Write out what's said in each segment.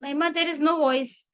Mahima, there is no voice.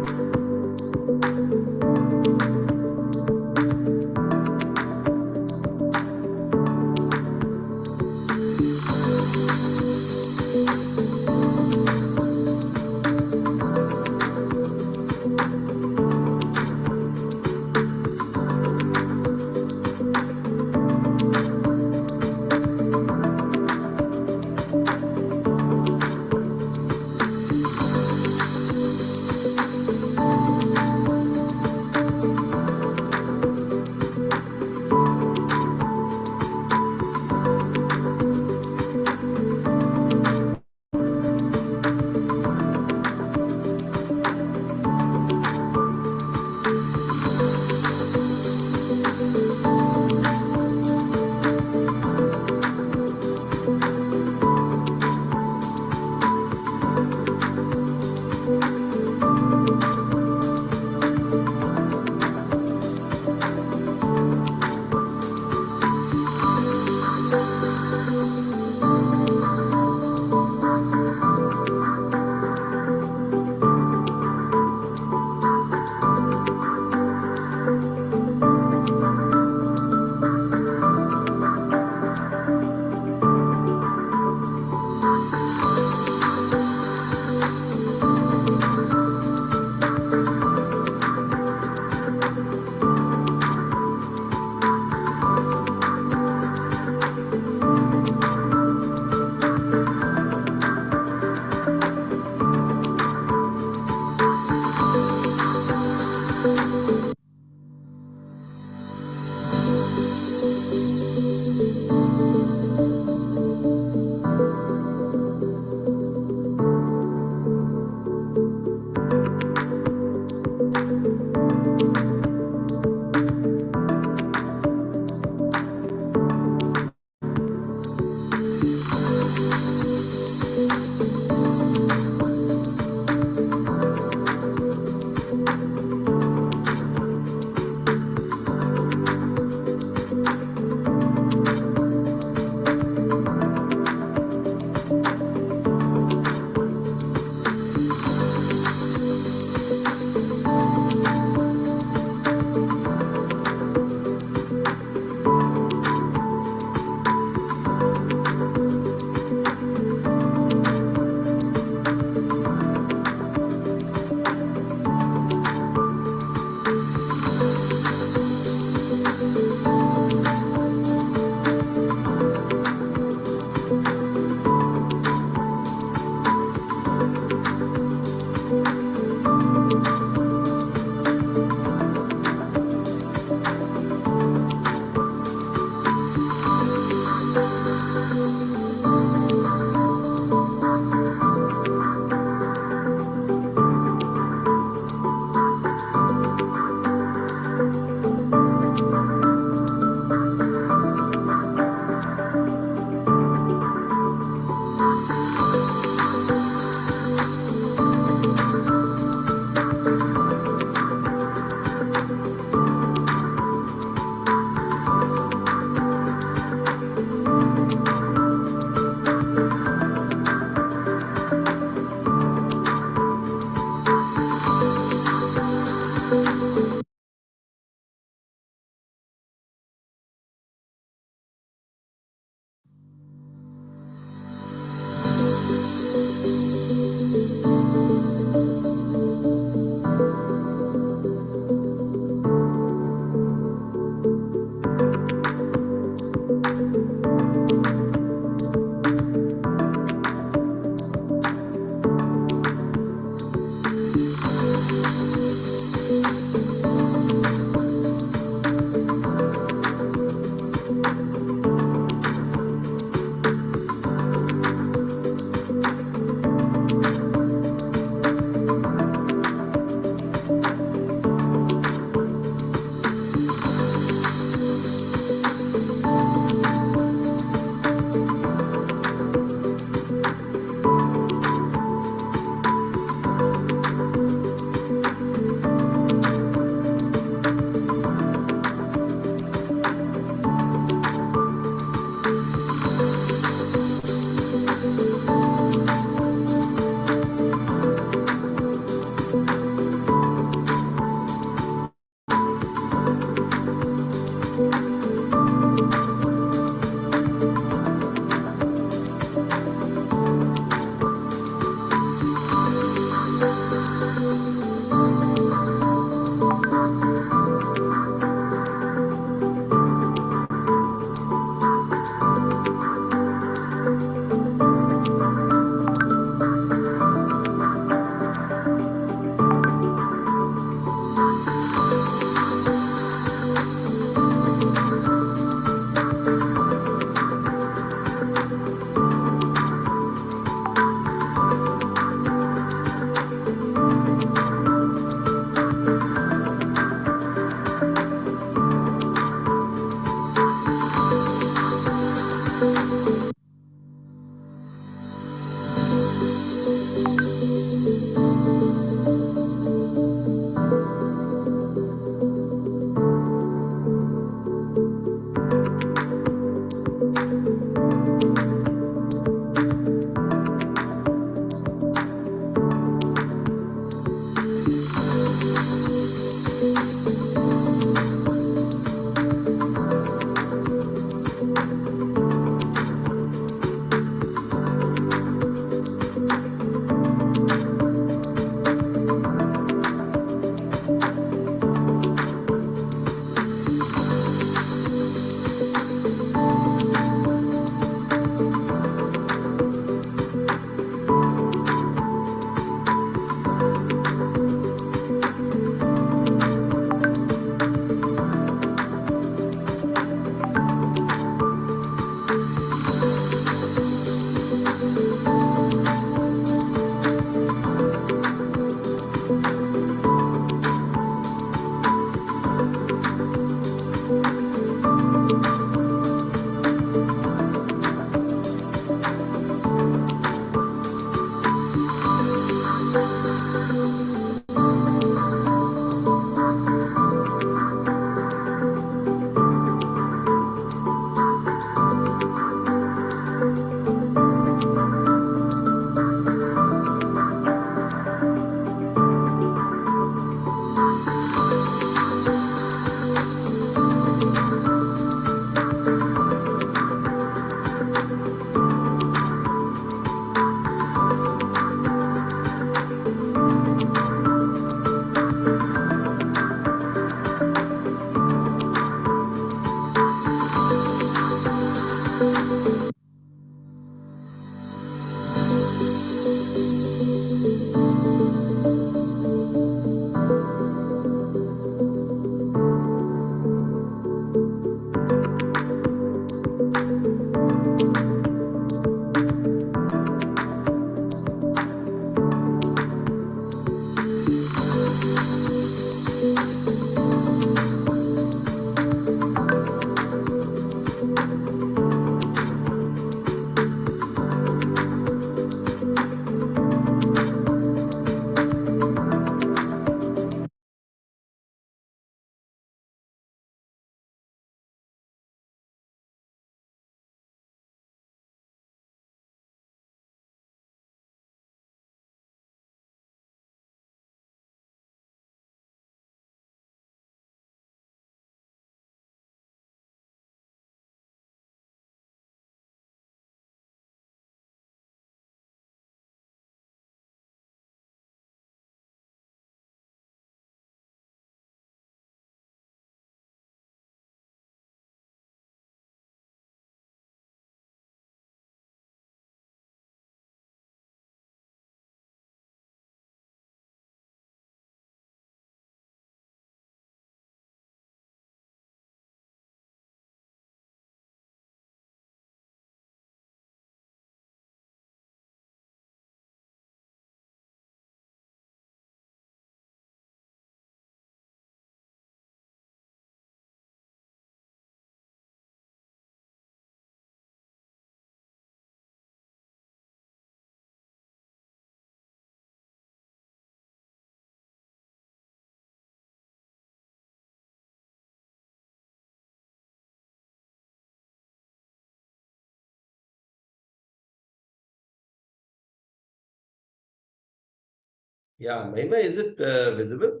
Yeah, Mahima, is it visible?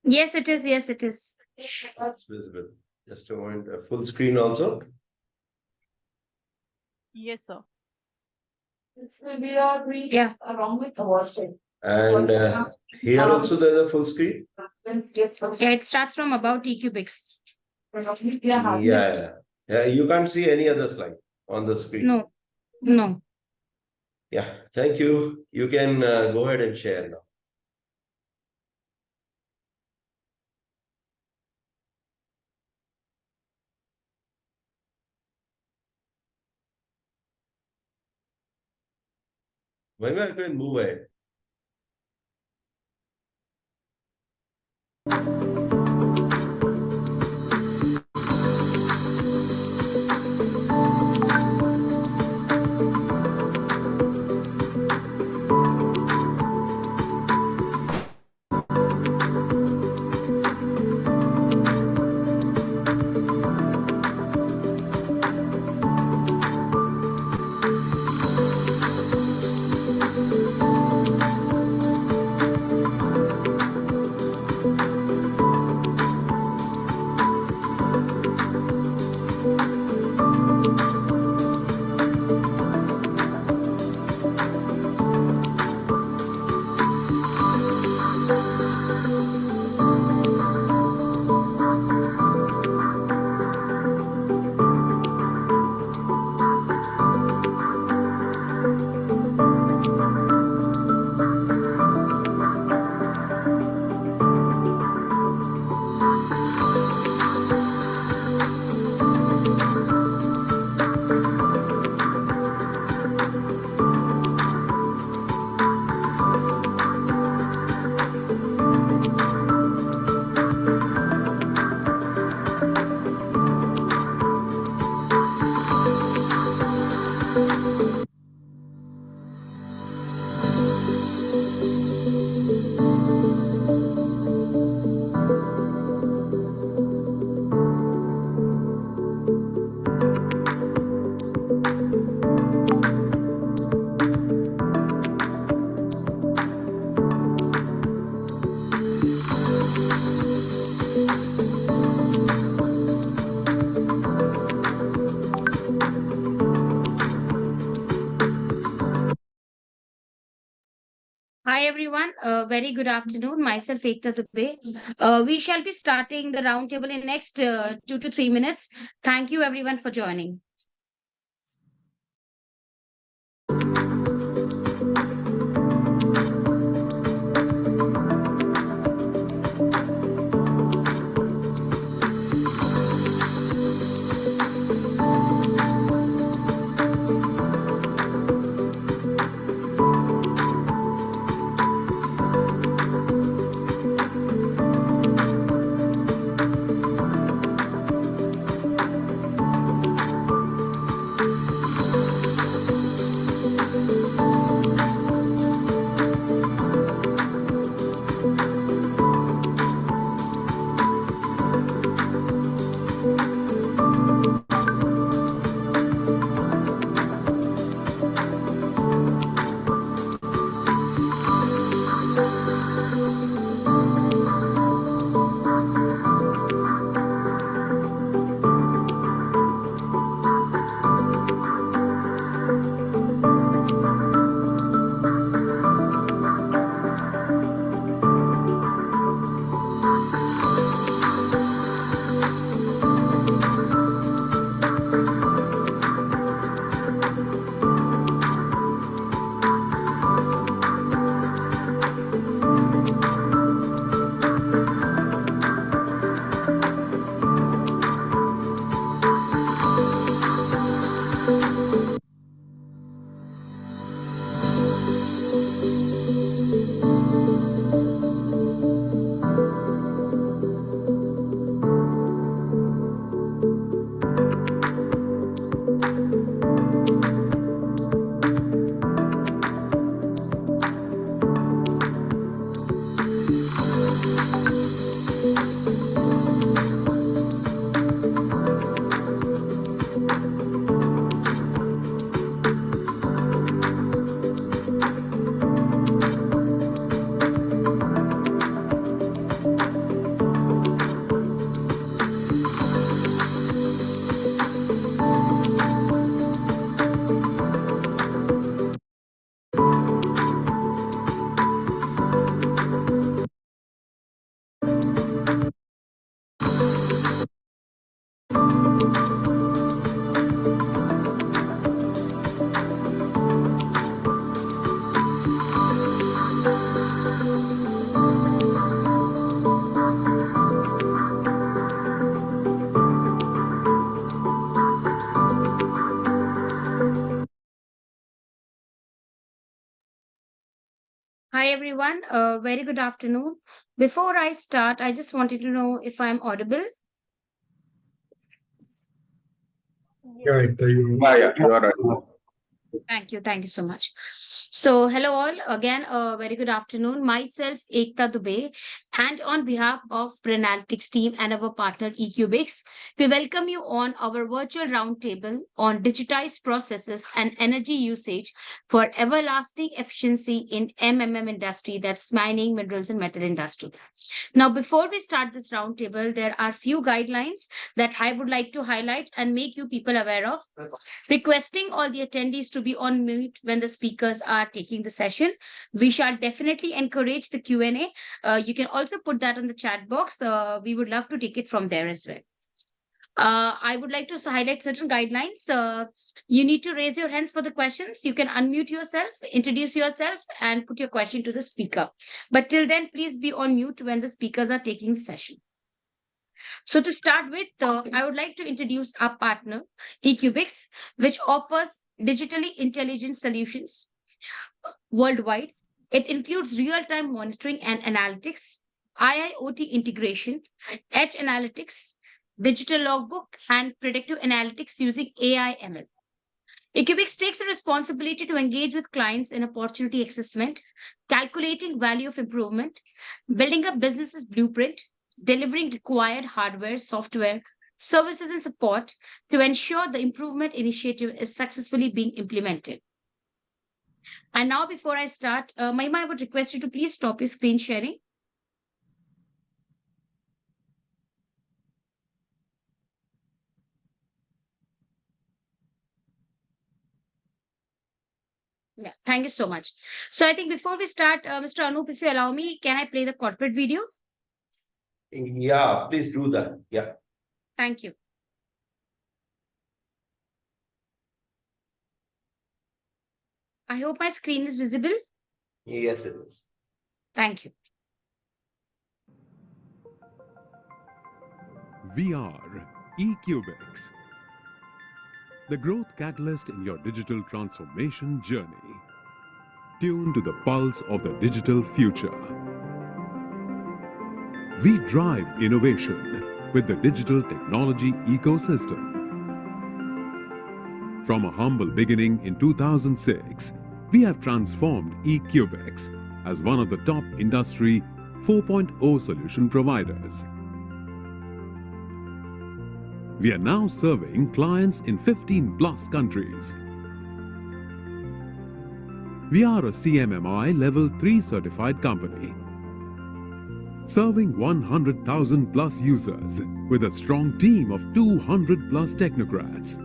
Yes, it is. Yes, it is. It's visible. Just a moment. Full screen also. Yes, sir. Yeah. And here also there's a full screen. Yeah, it starts from about TQBix. Yeah. You can't see any other slide on the screen. No, no. Yeah, thank you. You can go ahead and share now. Maybe I can move ahead. Hi, everyone. Very good afternoon. Myself, Ekta Dubey. We shall be starting the roundtable in next 2 to 3 minutes. Thank you, everyone, for joining. Hi, everyone. Very good afternoon. Before I start, I just wanted to know if I'm audible. Correct. Yeah, you are right. Thank you. Thank you so much. So, hello all. Again, a very good afternoon. Myself, Ekta Dubey, and on behalf of Prenaltics team and our partner eCubix, we welcome you on our virtual roundtable on digitized processes and energy usage for everlasting efficiency in MMM industry, that's mining, minerals, and metal industry. Now, before we start this roundtable, there are few guidelines that I would like to highlight and make you people aware of. Requesting all the attendees to be on mute when the speakers are taking the session. We shall definitely encourage the Q&A. You can also put that on the chat box. We would love to take it from there as well. I would like to highlight certain guidelines. You need to raise your hands for the questions. You can unmute yourself, introduce yourself, and put your question to the speaker. But till then, please be on mute when the speakers are taking the session. So to start with, I would like to introduce our partner, eCubix, which offers digitally intelligent solutions worldwide. It includes real-time monitoring and analytics, IIoT integration, edge analytics, digital logbook, and predictive analytics using AI ML. eCubix takes a responsibility to engage with clients in opportunity assessment, calculating value of improvement, building a business's blueprint, delivering required hardware, software, services, and support to ensure the improvement initiative is successfully being implemented. And now, before I start, Mahima, I would request you to please stop your screen sharing. Yeah, thank you so much. So I think before we start, Mr. Anup, if you allow me, can I play the corporate video? Yeah, please do that. Yeah. Thank you. I hope my screen is visible. Yes, it is. Thank you. We are eCubix, the growth catalyst in your digital transformation journey. Tuned to the pulse of the digital future. We drive innovation with the digital technology ecosystem. From a humble beginning in 2006, we have transformed eCubix as one of the top industry 4.0 solution providers. We are now serving clients in 15 plus countries. We are a CMMI Level 3 certified company, serving 100,000 plus users with a strong team of 200 plus technocrats.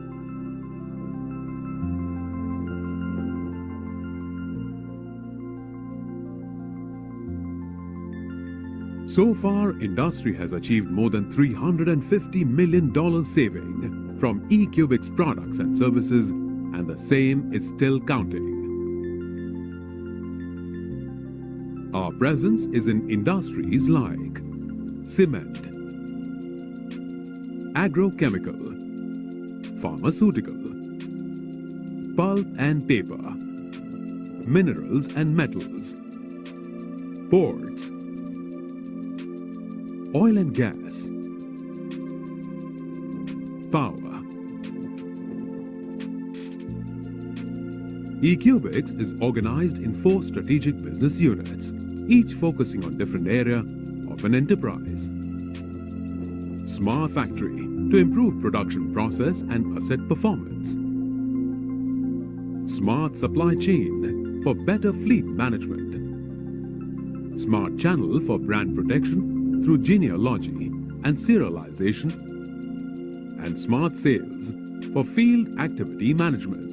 So far, industry has achieved more than $350 million saving from eCubix products and services, and the same is still counting. Our presence is in industries like cement, agrochemical, pharmaceutical, pulp and paper, minerals and metals, ports, oil and gas, power. eCubix is organized in 4 strategic business units, each focusing on different area of an enterprise. Smart Factory to improve production process and asset performance. Smart Supply Chain for better fleet management. Smart Channel for brand protection through genealogy and serialization. And Smart Sales for field activity management.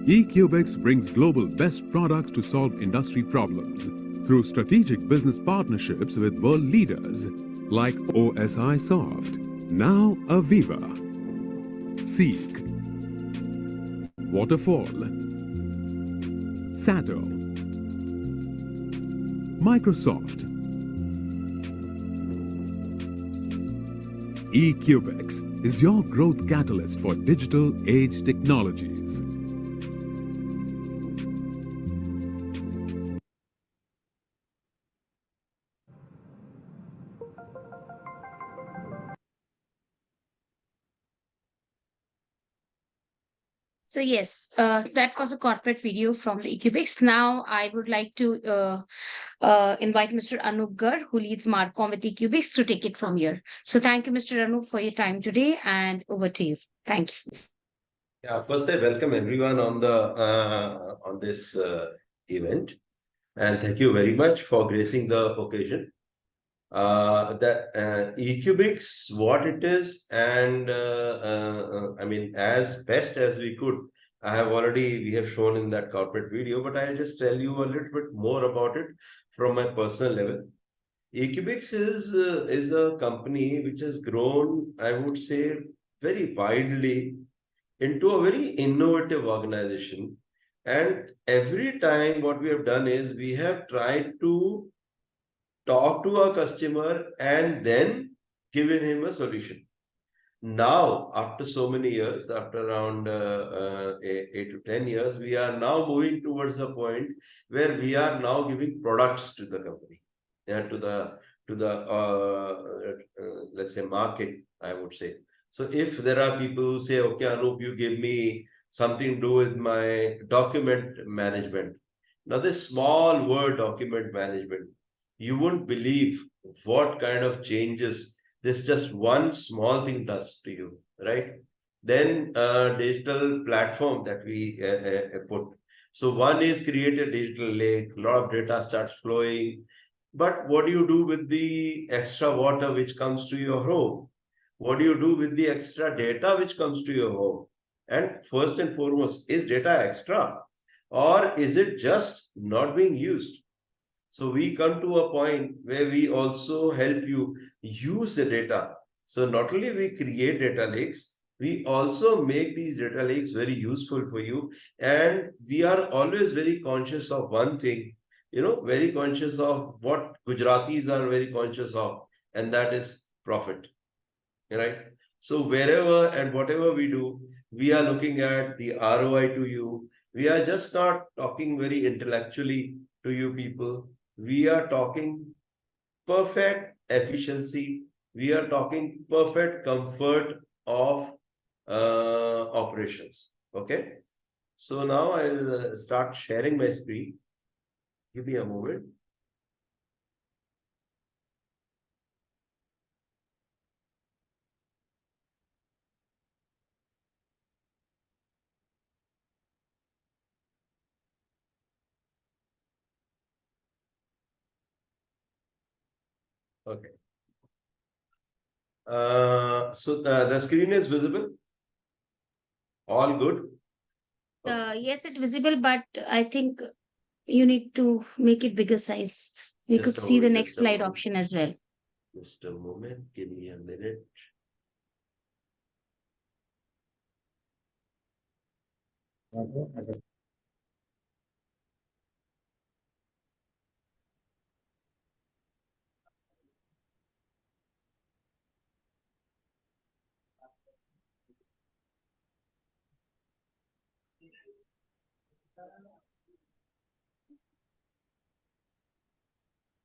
eCubix brings global best products to solve industry problems through strategic business partnerships with world leaders like OSI Soft, now Aviva, Seek, Waterfall, Sato, Microsoft. eCubix is your growth catalyst for digital age technologies. So yes, that was a corporate video from the Ecubics. Now I would like to invite Mr. Anup Gar, who leads Marcom with Ecubics, to take it from here. So thank you, Mr. Anup, for your time today, and over to you. Thank you. Yeah, first I welcome everyone on the on this event, and thank you very much for gracing the occasion. The Ecubics, what it is, and I mean, as best as we could, we have shown in that corporate video, but I'll just tell you a little bit more about it from my personal level. Ecubics is a company which has grown, I would say, very widely into a very innovative organization. And every time what we have done is we have tried to talk to our customer and then given him a solution. Now, after so many years, after around 8 to 10 years, we are now moving towards the point where we are now giving products to the company, to the let's say market, I would say. So if there are people who say, okay, Anup, you give me something to do with my document management. Now, this small word document management, you wouldn't believe what kind of changes this just one small thing does to you, right? Then digital platform that we put. So one is create a digital lake, a lot of data starts flowing. But what do you do with the extra water which comes to your home? What do you do with the extra data which comes to your home? And first and foremost, is data extra? Or is it just not being used? So we come to a point where we also help you use the data. So not only we create data lakes, we also make these data lakes very useful for you. And we are always very conscious of one thing, very conscious of what Gujaratis are very conscious of, and that is profit, right? So wherever and whatever we do, we are looking at the ROI to you. We are just not talking very intellectually to you people. We are talking perfect efficiency. We are talking perfect comfort of operations. Okay. So now I'll start sharing my screen. Give me a moment. Okay. So the screen is visible. All good. Okay. Yes, it's visible, but I think you need to make it bigger size. We Just could a see the moment, next just a slide moment. option as well. Just a moment. Give me a minute.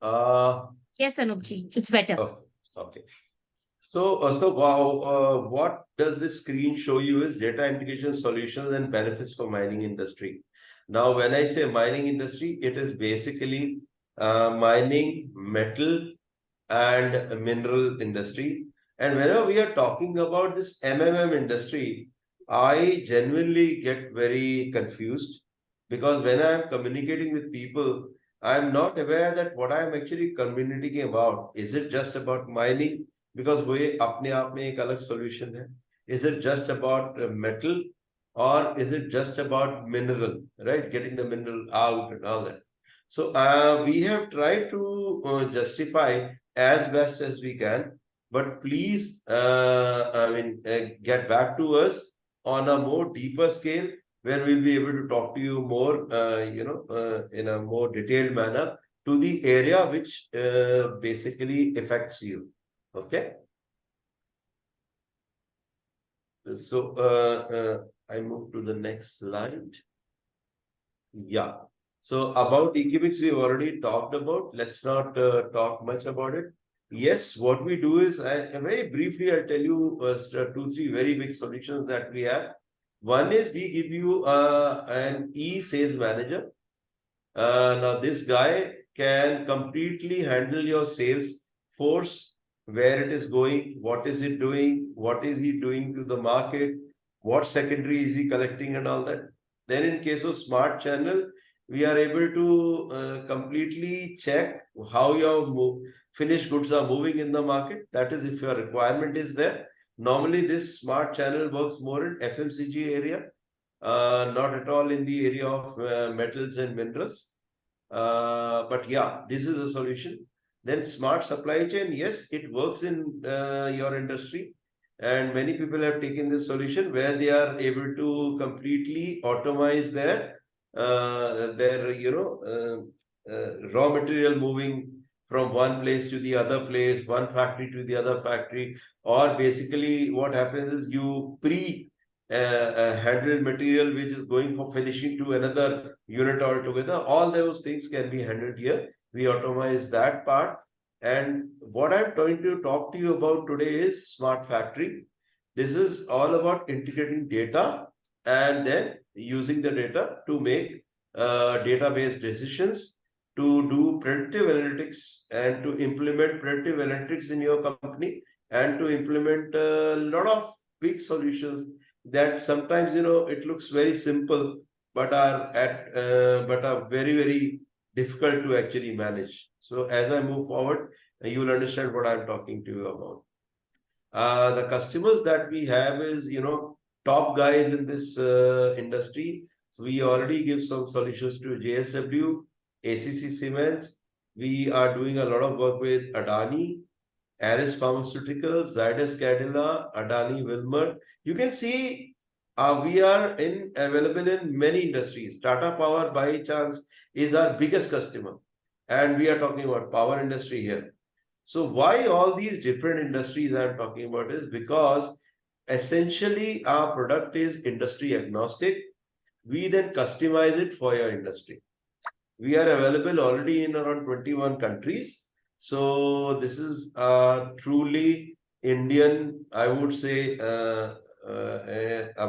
Uh, Yes, Anupji, it's better. oh, okay. So, what does this screen show you is data integration solutions and benefits for mining industry. Now, when I say mining industry, it is basically mining, metal, and mineral industry. And whenever we are talking about this MMM industry, I genuinely get very confused because when I'm communicating with people, I'm not aware that what I'm actually communicating about, is it just about mining? Because we apne aap mein ek alag solution hai. Is it just about metal or is it just about mineral, right? Getting the mineral out and all that. So we have tried to justify as best as we can, but please, get back to us on a more deeper scale where we'll be able to talk to you more, in a more detailed manner to the area which basically affects you. Okay. So I move to the next slide. Yeah. So about Ecubics, we've already talked about. Let's not talk much about it. Yes, what we do is, very briefly, I'll tell you 2, 3 very big solutions that we have. One is we give you an e-sales manager. Now this guy can completely handle your sales force, where it is going, what is it doing, what is he doing to the market, what secondary is he collecting and all that. Then in case of smart channel, we are able to completely check how your finished goods are moving in the market. That is, if your requirement is there. Normally, this smart channel works more in FMCG area, not at all in the area of metals and minerals. But yeah, this is a solution. Then smart supply chain, yes, it works in your industry. And many people have taken this solution where they are able to completely automate their raw material moving from one place to the other place, one factory to the other factory. Or basically what happens is you handled material which is going for finishing to another unit altogether. All those things can be handled here. We automate that part. And what I'm going to talk to you about today is smart factory. This is all about integrating data and then using the data to make database decisions, to do predictive analytics and to implement predictive analytics in your company, and to implement a lot of big solutions that sometimes it looks very simple but are very difficult to actually manage. So as I move forward, you will understand what I'm talking to you about. The customers that we have is top guys in this industry. So we already give some solutions to JSW, ACC Cements. We are doing a lot of work with Adani, Aris Pharmaceuticals, Zydus Cadila, Adani Wilmar. You can see we are available in many industries. Tata Power, by chance, is our biggest customer. And we are talking about power industry here. So why all these different industries I'm talking about is because essentially our product is industry agnostic. We then customize it for your industry. We are available already in around 21 countries. So this is truly Indian, I would say, a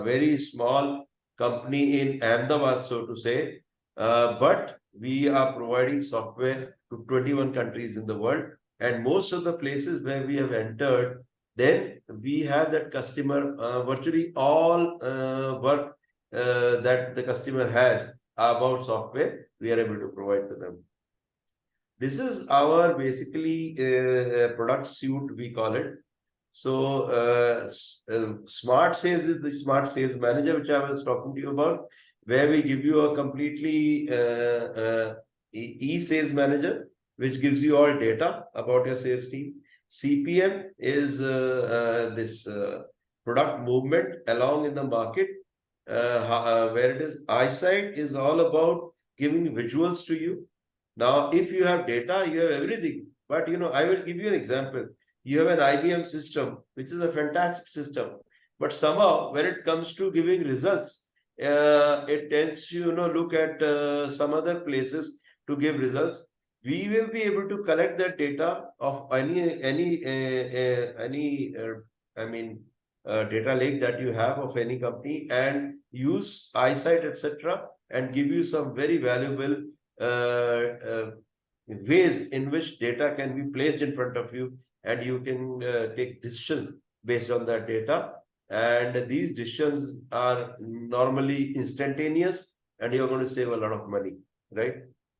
very small company in Ahmedabad, so to say. But we are providing software to 21 countries in the world. And most of the places where we have entered, then we have that customer, virtually all work that the customer has about software, we are able to provide to them. This is our basically product suite, we call it. So Smart Sales is the Smart Sales Manager, which I was talking to you about, where we give you a completely e-sales manager, which gives you all data about your sales team. CPM is this product movement along in the market, where it is. Eyesight is all about giving visuals to you. Now, if you have data, you have everything. But I will give you an example. You have an IBM system, which is a fantastic system. But somehow, when it comes to giving results, it tends to look at some other places to give results. We will be able to collect that data of any data lake that you have of any company and use eyesight, etc., and give you some very valuable ways in which data can be placed in front of you, and you can take decisions based on that data. And these decisions are normally instantaneous, and you're going to save a lot of money, right?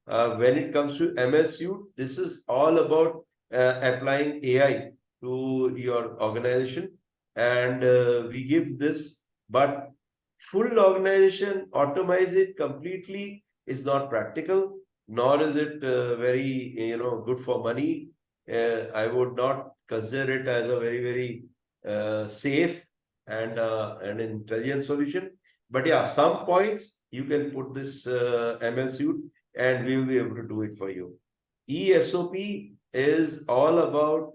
When it comes to ML Suite, this is all about applying AI to your organization, and we give this, but full organization automate it completely is not practical, nor is it very good for money. I would not consider it as a very safe and an intelligent solution. But yeah, some points you can put this ML Suite, and we will be able to do it for you. ESOP is all about,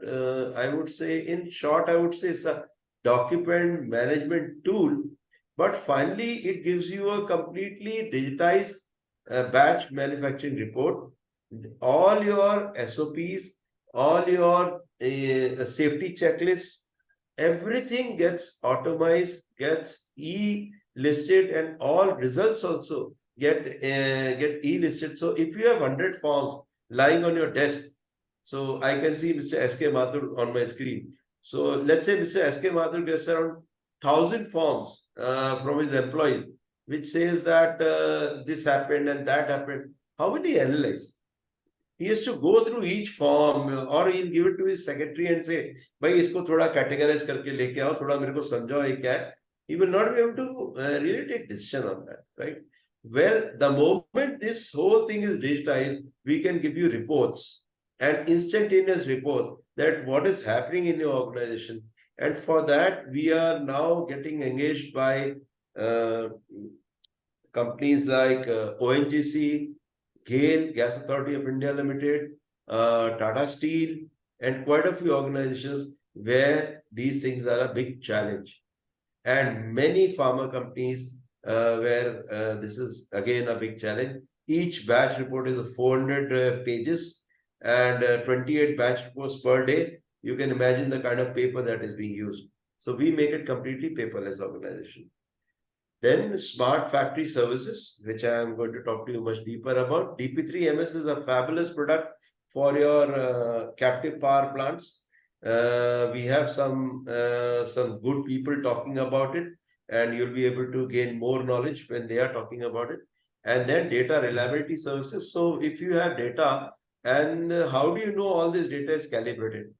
I would say, in short, I would say it's a document management tool, but finally it gives you a completely digitized batch manufacturing report. All your SOPs, all your safety checklists, everything gets automized, gets listed, and all results also get e-listed. So if you have 100 forms lying on your desk, so I can see Mr. S.K. Mathur on my screen. So let's say Mr. S.K. Mathur gets around 1,000 forms from his employees, which says that this happened and that happened. How will he analyze? He has to go through each form, or he'll give it to his secretary and say, "Bhai, isko thoda categorize karke leke aao, thoda mere ko samjhao ye kya hai." He will not be able to really take decision on that, right? Well, the moment this whole thing is digitized, we can give you reports and instantaneous reports that what is happening in your organization. And for that, we are now getting engaged by companies like ONGC, GAIL, Gas Authority of India Limited, Tata Steel, and quite a few organizations where these things are a big challenge. And many pharma companies where this is again a big challenge. Each batch report is 400 pages and 28 batch reports per day. You can imagine the kind of paper that is being used. So we make it completely paperless organization. Then smart factory services, which I am going to talk to you much deeper about. DP3MS is a fabulous product for your captive power plants. We have some good people talking about it, and you'll be able to gain more knowledge when they are talking about it. And then data reliability services. So if you have data, and how do you know all this data is calibrated?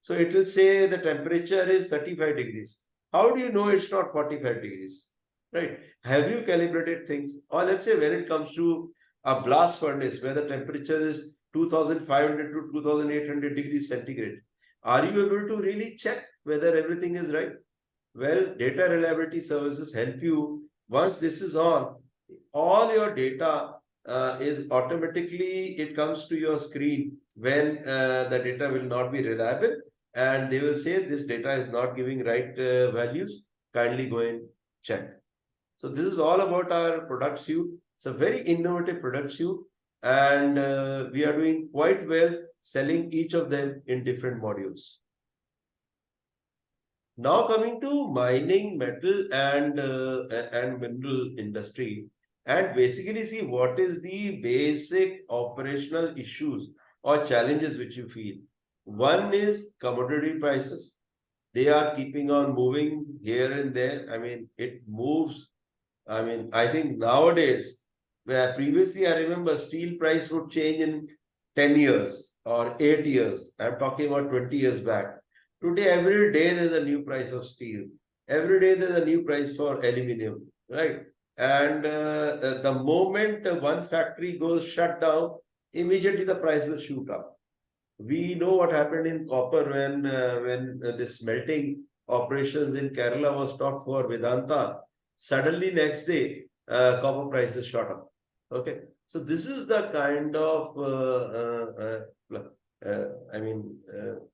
So it will say the temperature is 35 degrees. How do you know it's not 45 degrees? Right? Have you calibrated things? Or let's say when it comes to a blast furnace where the temperature is 2500 to 2800 degrees centigrade, are you able to really check whether everything is right? Well, data reliability services help you. Once this is on, all your data is automatically, it comes to your screen when the data will not be reliable, and they will say this data is not giving right values. Kindly go and check. So this is all about our product suite. It's a very innovative product suite, and we are doing quite well selling each of them in different modules. Now coming to mining, metal, and mineral industry, and basically see what is the basic operational issues or challenges which you feel. One is commodity prices. They are keeping on moving here and there. I mean, it moves. I mean, I think nowadays, where previously I remember steel price would change in 10 years or 8 years. I'm talking about 20 years back. Today, every day there's a new price of steel. Every day there's a new price for aluminium, right? And the moment one factory goes shut down, immediately the price will shoot up. We know what happened in copper when this smelting operations in Kerala was stopped for Vedanta. Suddenly next day, copper prices shot up. Okay, so this is the kind of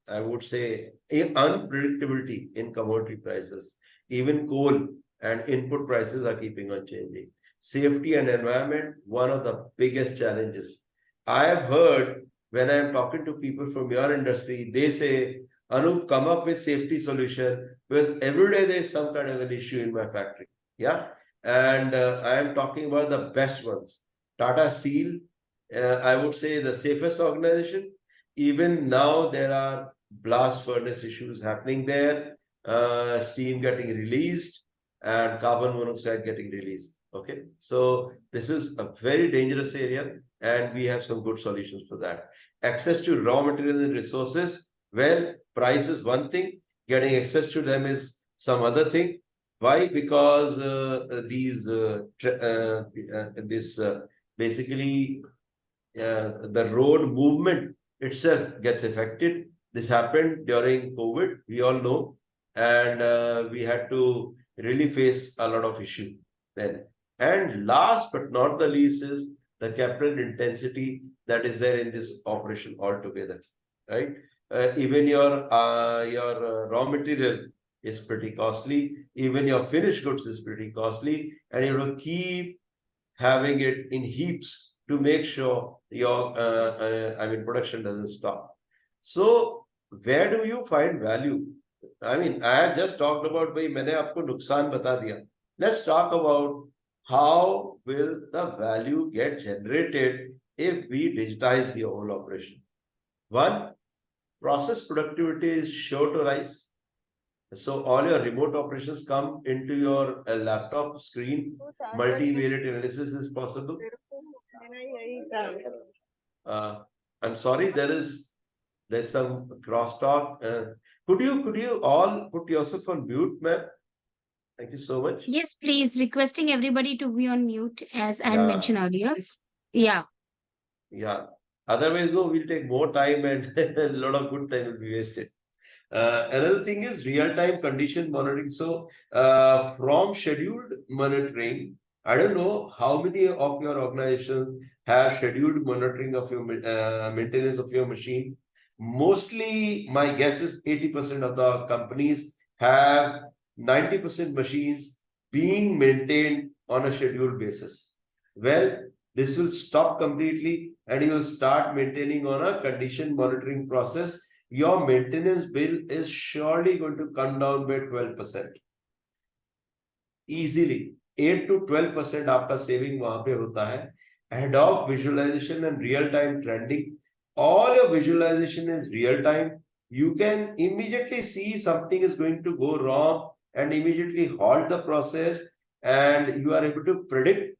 I would say unpredictability in commodity prices. Even coal and input prices are keeping on changing. Safety and environment, one of the biggest challenges. I have heard when I am talking to people from your industry, they say, Anup, come up with safety solution because every day there is some kind of an issue in my factory. Yeah. And I am talking about the best ones. Tata Steel, I would say the safest organization. Even now there are blast furnace issues happening there, steam getting released and carbon monoxide getting released. Okay. So this is a very dangerous area and we have some good solutions for that. Access to raw materials and resources. Well, price is one thing. Getting access to them is some other thing. Why? Because basically the road movement itself gets affected. This happened during COVID, we all know, and we had to really face a lot of issues then. And last but not the least is the capital intensity that is there in this operation altogether, right? Even your raw material is pretty costly. Even your finished goods is pretty costly, and you have to keep having it in heaps to make sure your production doesn't stop. So where do you find value? I mean, I have just talked about भाई मैंने आपको नुकसान बता दिया. Let's talk about how will the value get generated if we digitize the whole operation. One, process productivity is sure to rise. So all your remote operations come into your laptop screen. Multivariate analysis is possible. I'm sorry, there's some crosstalk. Could you all put yourself on mute, ma'am? Thank you so much. Yes, please. Requesting everybody to be on mute, as I had Yeah. mentioned earlier. Yeah. Yeah. Otherwise, no, we'll take more time and a lot of good time will be wasted. Another thing is real-time condition monitoring. So, from scheduled monitoring, I don't know how many of your organizations have scheduled monitoring of your maintenance of your machine. Mostly, my guess is 80% of the companies have 90% machines being maintained on a scheduled basis. Well, this will stop completely and you will start maintaining on a condition monitoring process. Your maintenance bill is surely going to come down by 12%. Easily. 8 to 12% आपका saving वहां पे होता है. Ad hoc visualization and real-time trending. All your visualization is real-time. You can immediately see something is going to go wrong and immediately halt the process, and you are able to predict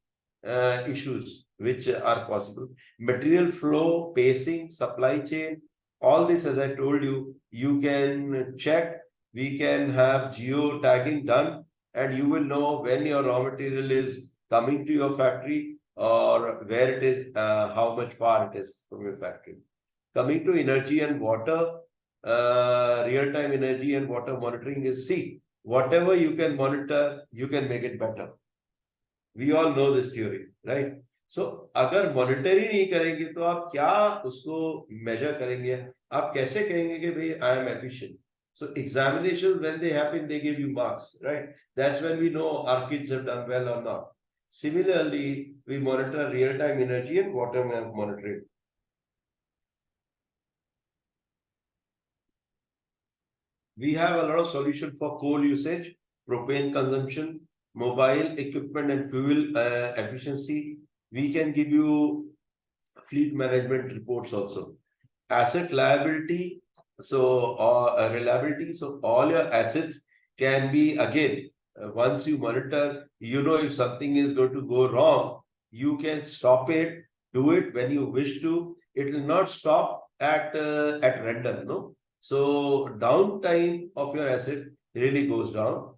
issues which are possible. Material flow, pacing, supply chain, all this, as I told you, you can check. We can have geo tagging done, and you will know when your raw material is coming to your factory or where it is, how much far it is from your factory. Coming to energy and water, real-time energy and water monitoring is, see, whatever you can monitor, you can make it better. We all know this theory, right? So अगर monitor ही नहीं करेंगे तो आप क्या उसको major करेंगे? आप कैसे कहेंगे कि भाई I am efficient? So examinations, when they happen, they give you marks, right? That's when we know our kids have done well or not. Similarly, we monitor real-time energy and water monitoring. We have a lot of solution for coal usage, propane consumption, mobile equipment and fuel efficiency. We can give you fleet management reports also. Asset liability, so reliability. So all your assets can be, again, once you monitor, you know if something is going to go wrong, you can stop it, do it when you wish to. It will not stop at random, no. So downtime of your asset really goes down.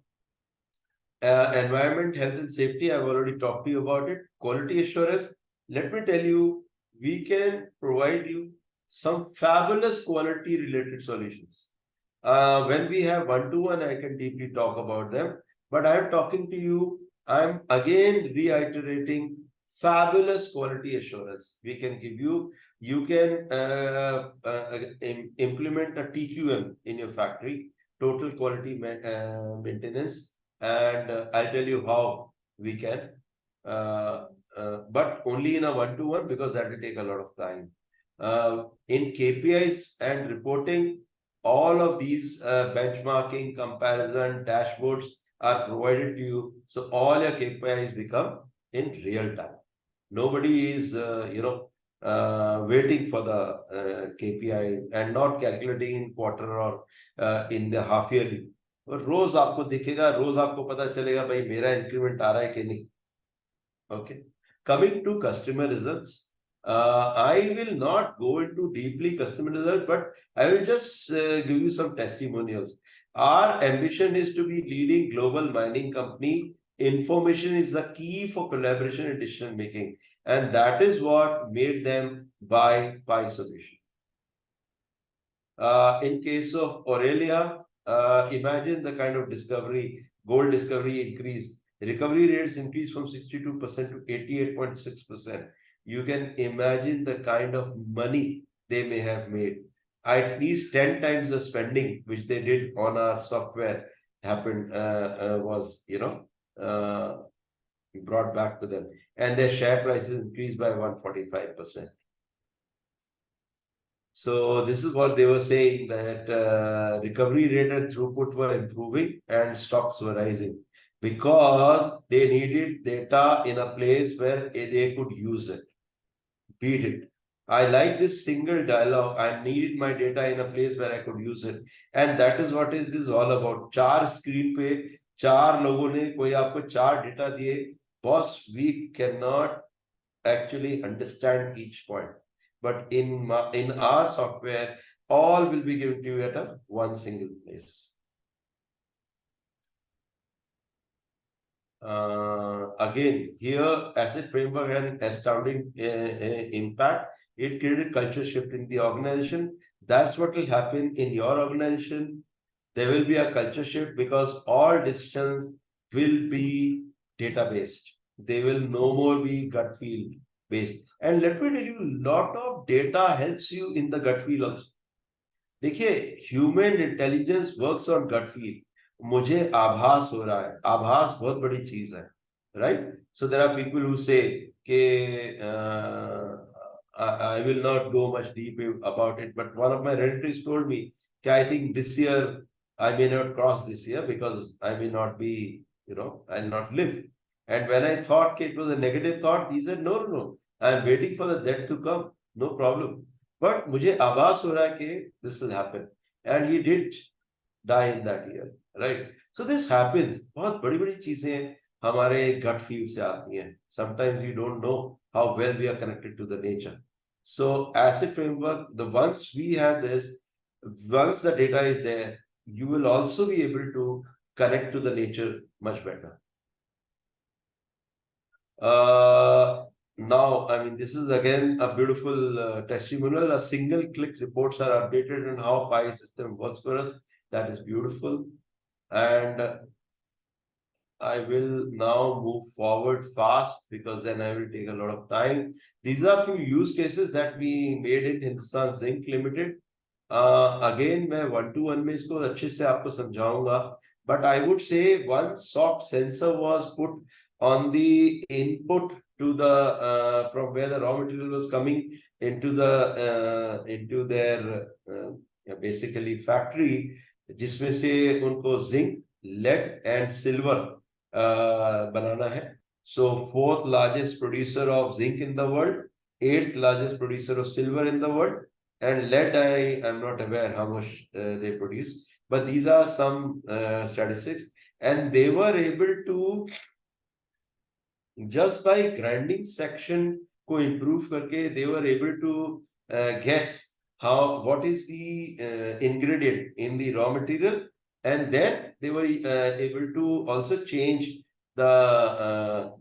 Environment, health and safety, I've already talked to you about it. Quality assurance, let me tell you, we can provide you some fabulous quality related solutions. When we have one-to-one, I can deeply talk about them, but I'm talking to you, I'm again reiterating fabulous quality assurance. We can give you, you can implement a TQM in your factory, total quality maintenance, and I'll tell you how we can, but only in a one-to-one because that will take a lot of time. In KPIs and reporting, all of these benchmarking, comparison, dashboards are provided to you. So all your KPIs become in real time. Nobody is, waiting for the KPI and not calculating in quarter or in the half yearly. और रोज आपको दिखेगा, रोज आपको पता चलेगा भाई मेरा increment आ रहा है कि नहीं. Okay, coming to customer results, I will not go into deeply customer results, but I will just give you some testimonials. Our ambition is to be leading global mining company. Information is the key for collaboration and decision making, and that is what made them buy Pi solution. In case of Aurelia, imagine the kind of discovery, gold discovery increased. Recovery rates increased from 62% to 88.6%. You can imagine the kind of money they may have made. At least 10 times the spending which they did on our software happened, was, brought back to them. And their share prices increased by 145%. So this is what they were saying, that recovery rate and throughput were improving and stocks were rising. because they needed data in a place where they could use it, beat it. I like this single dialogue. I needed my data in a place where I could use it. And that is what it is all about. चार screen पे चार लोगों ने कोई आपको चार data दिए. Boss, we cannot actually understand each point. But in our software, all will be given to you at a one single place. Again, here asset framework had an astounding impact. It created culture shift in the organization. That's what will happen in your organization. There will be a culture shift because all decisions will be data based. They will no more be gut feel based. And let me tell you, a lot of data helps you in the gut feel also. देखिए, human intelligence works on gut feel. मुझे आभास हो रहा है. आभास बहुत बड़ी चीज है, right? So there are people who say कि I will not go much deep about it, but one of my relatives told me that I think this year I may not cross this year because I may not be, I'll not live. And when I thought it was a negative thought, he said, no, no, no, I'm waiting for the death to come, no problem. But मुझे आभास हो रहा है कि this will happen. And he did die in that year, right? So this happens. बहुत बड़ी बड़ी चीजें हमारे gut feel से आती हैं. Sometimes we don't know how well we are connected to the nature. So asset framework, once we have this, once the data is there, you will also be able to connect to the nature much better. Now, I mean, this is again a beautiful testimonial. A single click reports are updated on how Pi system works for us. That is beautiful. And I will now move forward fast because then I will take a lot of time. These are few use cases that we made in Hindustan Zinc Limited. Again, मैं 1-to-1 में इसको अच्छे से आपको समझाऊंगा. But I would say one soft sensor was put on the input to the from where the raw material was coming into their basically factory, जिसमें से उनको zinc, lead and silver बनाना है. So 4th largest producer of zinc in the world, 8th largest producer of silver in the world, and lead I am not aware how much they produce, but these are some statistics, and they were able to just by grinding section को improve करके they were able to guess what is the ingredient in the raw material, and then they were able to also change the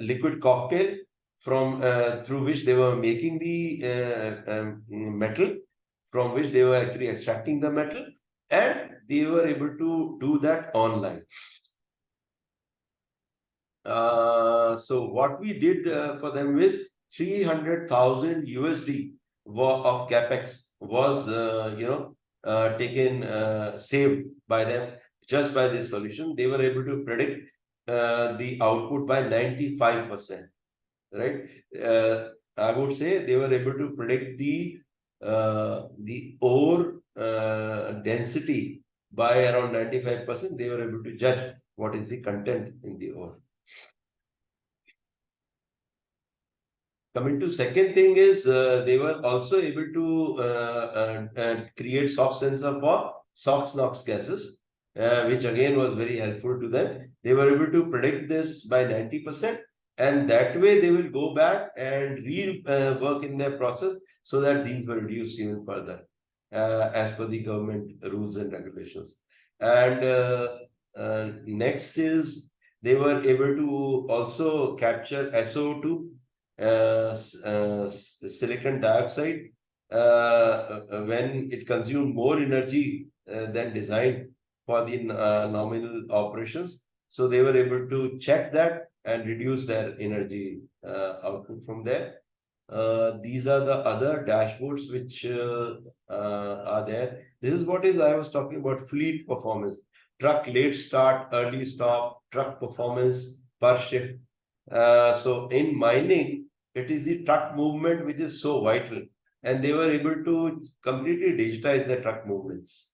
liquid cocktail from through which they were making the metal, from which they were actually extracting the metal, and they were able to do that online. So what we did for them is 300,000 USD of capex was saved by them just by this solution. They were able to predict the output by 95%, right? I would say they were able to predict the ore density by around 95%. They were able to judge what is the content in the ore. Coming to second thing is they were also able to create soft sensor for SOx NOx gases, which again was very helpful to them. They were able to predict this by 90%, and that way they will go back and rework in their process so that these were reduced even further as per the government rules and regulations. And next is they were able to also capture SO2, silicon dioxide, when it consumed more energy than designed for the nominal operations. So they were able to check that and reduce their energy output from there. These are the other dashboards which are there. This is what I was talking about, fleet performance. Truck late start, early stop, truck performance per shift. So in mining, it is the truck movement which is so vital, and they were able to completely digitize the truck movements.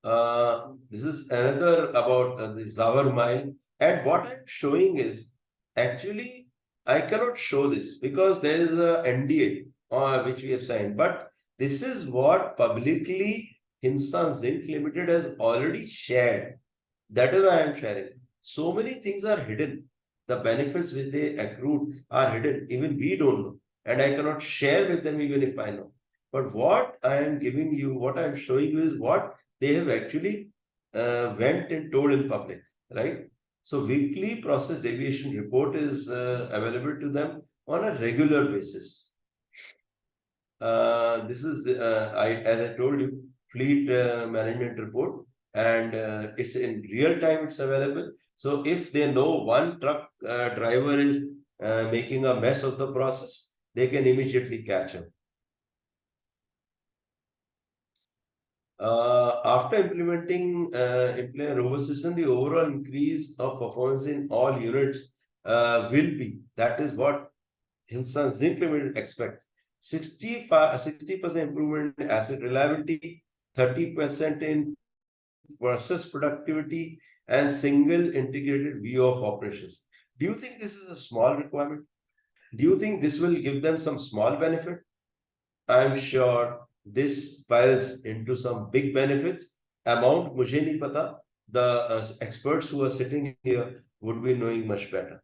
This is another about the Zawar mine. And what I'm showing is actually I cannot show this because there is a NDA which we have signed. But this is what publicly Hindustan Zinc Limited has already shared. That is why I am sharing. So many things are hidden. The benefits which they accrued are hidden. Even we don't know. And I cannot share with them even if I know. But what I am giving you, what I am showing you is what they have actually went and told in public, right? So weekly process deviation report is available to them on a regular basis. This is, as I told you, fleet management report, and it's in real time, it's available. So if they know one truck driver is making a mess of the process, they can immediately catch him. After implementing robust system, the overall increase of performance in all units will be, that is what Hindustan Zinc Limited expects. 60% improvement in asset reliability, 30% in process productivity, and single integrated view of operations. Do you think this is a small requirement? Do you think this will give them some small benefit? I'm sure this piles into some big benefits. Amount, mujhe nahi pata. The experts who are sitting here would be knowing much better.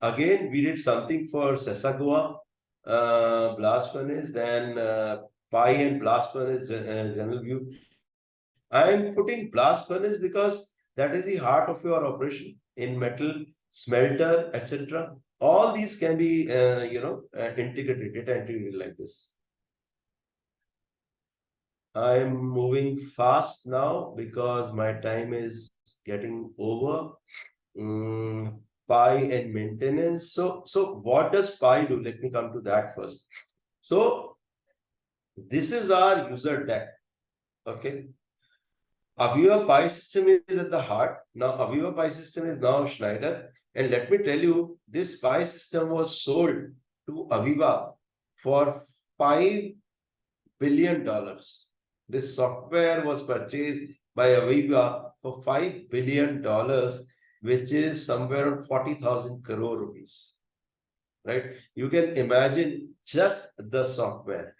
Again, we did something for Sesagua blast furnace, then Pi and blast furnace general view. I am putting blast furnace because that is the heart of your operation in metal, smelter, etc. All these can be, integrated, data integrated like this. I'm moving fast now because my time is getting over. Pi and maintenance. So what does Pi do? Let me come to that first. So this is our user deck. Okay. Aviva Pi system is at the heart. Now Aviva Pi system is now Schneider. And let me tell you, this Pi system was sold to Aviva for $5 billion. This software was purchased by Aviva for $5 billion, which is somewhere around 40,000 crore rupees. Right? You can imagine just the software.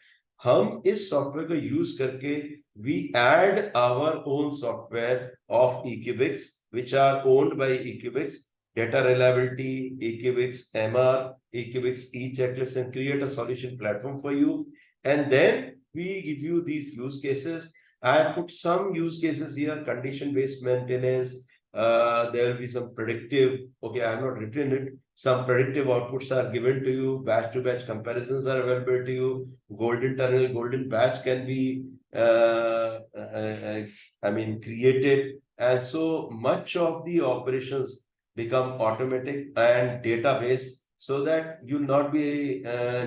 हम इस software को use करके we add our own software of eCubix, which are owned by eCubix, data reliability, eCubix MR, eCubix e-checklist, and create a solution platform for you. And then we give you these use cases. I put some use cases here: condition-based maintenance. There will be some predictive. Okay, I have not written it. Some predictive outputs are given to you. Batch-to-batch comparisons are available to you. Golden tunnel, golden batch can be created, and so much of the operations become automatic and database, so that you'll not be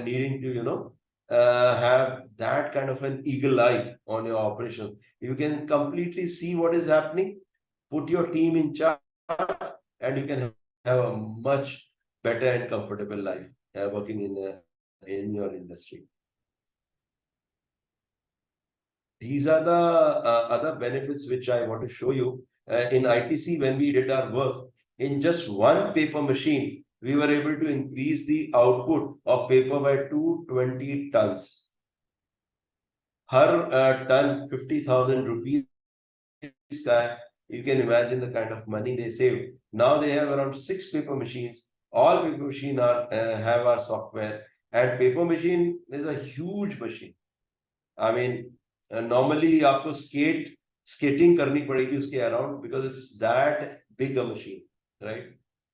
needing to have that kind of an eagle eye on your operation. You can completely see what is happening, put your team in charge, and you can have a much better and comfortable life working in your industry. These are the other benefits which I want to show you. In ITC, when we did our work, in just one paper machine, we were able to increase the output of paper by 220 tons. Her ton 50,000 rupees. You can imagine the kind of money they save. Now they have around 6 paper machines. All paper machine have our software, and paper machine is a huge machine. I mean, normally आपको skating करनी पड़ेगी उसके around, because it's that big a machine, right?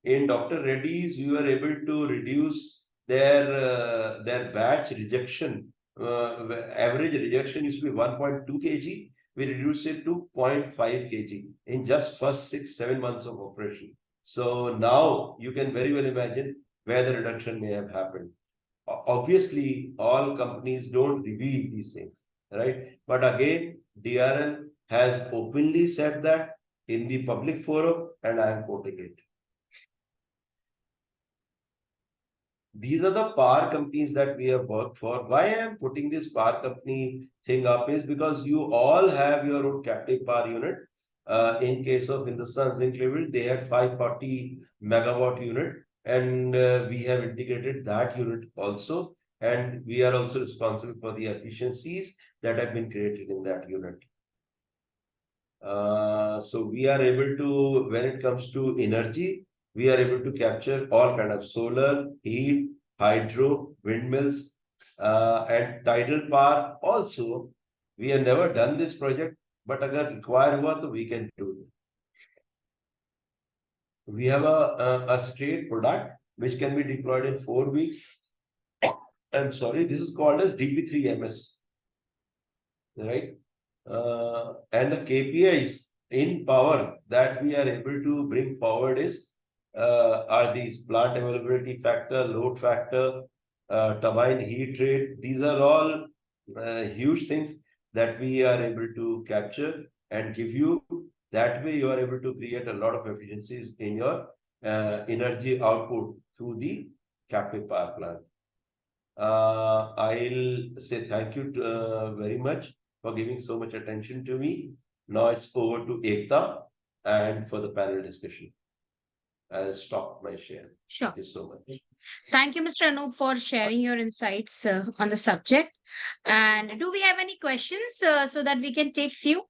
In Dr. Reddy's, we were able to reduce their batch rejection. Average rejection used to be 1.2 kg. We reduced it to 0.5 kg in just first 6-7 months of operation. So now you can very well imagine where the reduction may have happened. Obviously, all companies don't reveal these things, right? But again, DRL has openly said that in the public forum, and I am quoting it. These are the power companies that we have worked for. Why I am putting this power company thing up is because you all have your own captive power unit. In case of Hindustan Zinc Limited, they had 540 megawatt unit, and we have integrated that unit also. And we are also responsible for the efficiencies that have been created in that unit. So we are able to, when it comes to energy, we are able to capture all kind of solar, heat, hydro, windmills, and tidal power. Also, we have never done this project, but agar require hua, to we can do it. We have a straight product which can be deployed in 4 weeks. I'm sorry, this is called as DP3MS, right? And the KPIs in power that we are able to bring forward is are these plant availability factor, load factor, turbine heat rate. These are all huge things that we are able to capture and give you. That way, you are able to create a lot of efficiencies in your energy output through the captive power plant. I'll say thank you very much for giving so much attention to me. Now it's over to Ekta and for the panel discussion. I'll stop my share. Sure. Thank you so much. Thank you, Mr. Anup, for sharing your insights on the subject. And do we have any questions so that we can take few?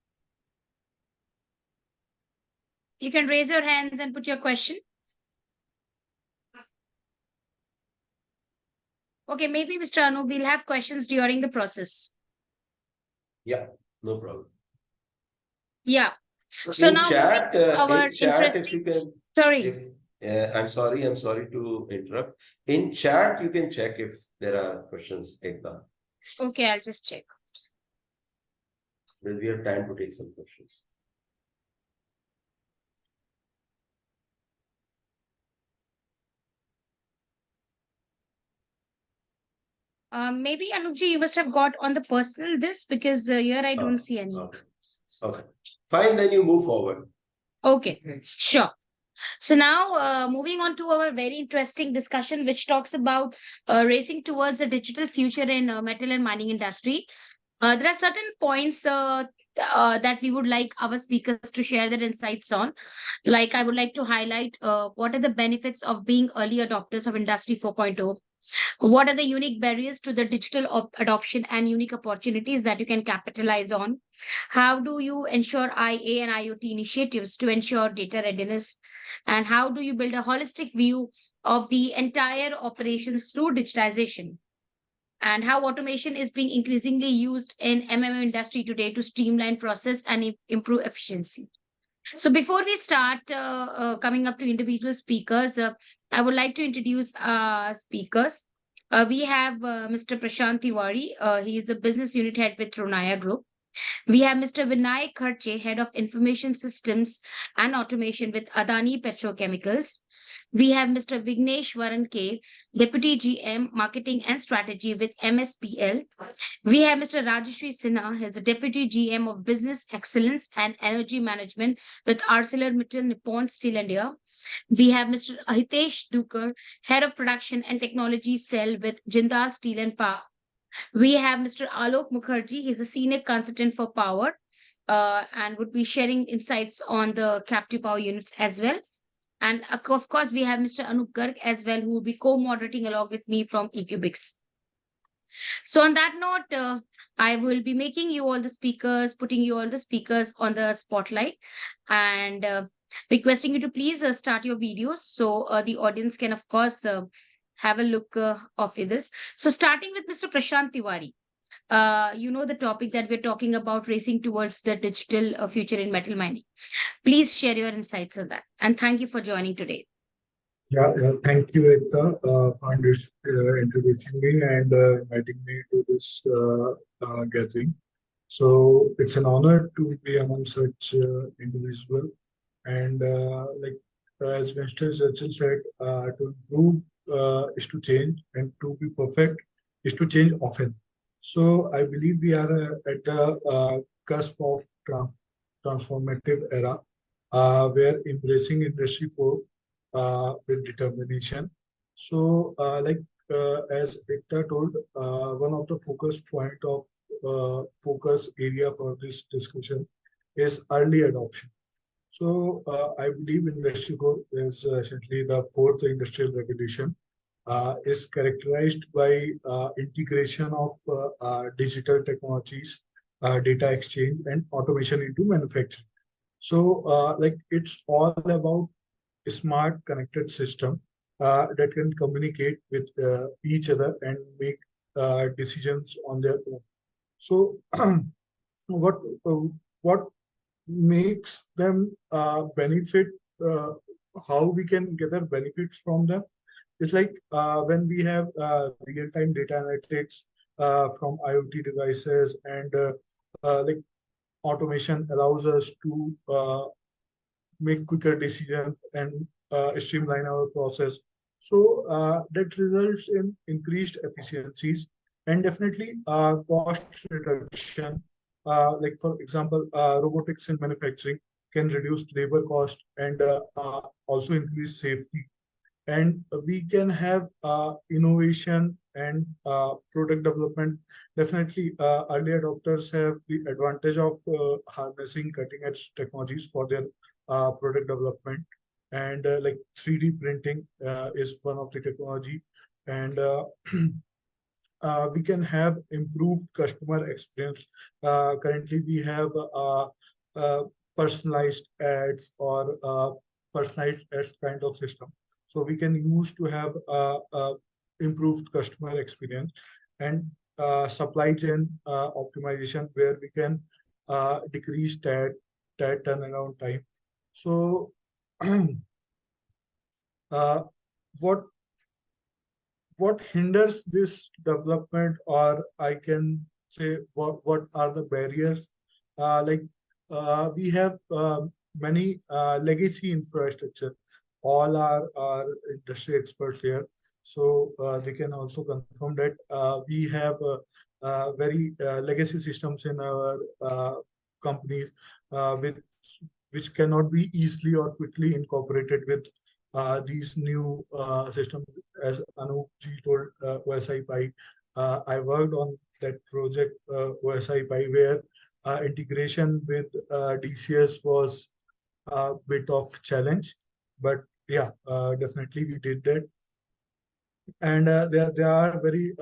You can raise your hands and put your question. Okay, maybe Mr. Anup will have questions during the process. Yeah, no problem. Yeah. So In now chat, moving to our if you interesting. can, Sorry. I'm sorry to interrupt. In chat, you can check if there are questions, Ekta. Okay, I'll just check. Well, we have time to take some questions. Maybe Anupji, you must have got on the personal this because here I don't see any. Okay. Fine, then you move forward. Okay, sure. So now moving on to our very interesting discussion, which talks about racing towards a digital future in metal and mining industry. There are certain points that we would like our speakers to share their insights on. Like I would like to highlight what are the benefits of being early adopters of Industry 4.0. What are the unique barriers to the digital adoption and unique opportunities that you can capitalize on? How do you ensure IA and IoT initiatives to ensure data readiness? And how do you build a holistic view of the entire operations through digitization? And how automation is being increasingly used in MMM industry today to streamline process and improve efficiency. So before we start coming up to individual speakers, I would like to introduce speakers. We have Mr. Prashant Tiwari. He is a business unit head with Ronaya Group. We have Mr. Vinay Kharche, Head of Information Systems and Automation with Adani Petrochemicals. We have Mr. Vignesh Varan K, Deputy GM, Marketing and Strategy with MSPL. We have Mr. Rajeshri Sinha, who is the Deputy GM of Business Excellence and Energy Management with ArcelorMittal Nippon Steel India. We have Mr. Hitesh Dukar, Head of Production and Technology Cell with Jindal Steel and Power. We have Mr. Alok Mukherjee. He's a senior consultant for power and would be sharing insights on the captive power units as well. And of course, we have Mr. Anup Garg as well, who will be co-moderating along with me from eCubix. So on that note, I will be making you all the speakers, putting you all the speakers on the spotlight and requesting you to please start your videos so the audience can, of course, have a look of this. So starting with Mr. Prashant Tiwari, you know the topic that we're talking about, racing towards the digital future in metal mining. Please share your insights on that. And thank you for joining today. Yeah, thank you, Ekta, for introducing me and inviting me to this gathering. So it's an honor to be among such individual. And like as Mr. Churchill said, to improve is to change, and to be perfect is to change often. So I believe we are at the cusp of transformative era where embracing Industry 4 with determination. So like as Ekta told, one of the focus point of focus area for this discussion is early adoption. So I believe Industry 4 is essentially the fourth industrial revolution, is characterized by integration of digital technologies, data exchange, and automation into manufacturing. So like it's all about a smart connected system that can communicate with each other and make decisions on their own. So what uh, what makes them benefit, uh, how we can gather benefits from them is like when we have real-time data analytics from IoT devices, and like automation allows us to make quicker decisions and streamline our process. So that results in increased efficiencies and definitely cost reduction. Like for example, robotics in manufacturing can reduce labor cost and also increase safety. And we can have innovation and product development. Definitely, early adopters have the advantage of harnessing cutting edge technologies for their product development. And like 3D printing is one of the technology. And we can have improved customer experience. Currently, we have uh, personalized ads or personalized ads kind of system. So we can use to have improved customer experience, and supply chain optimization, where we can decrease that turnaround time. So uh, what what hinders this development, or I can say what are the barriers? Like we have many legacy infrastructure. All are industry experts here, so they can also confirm that we have very legacy systems in our companies, which cannot be easily or quickly incorporated with these new systems. As Anup told, OSI Pi, I worked on that project, OSI Pi, where integration with DCS was a bit of challenge, but yeah, definitely we did that. And there are very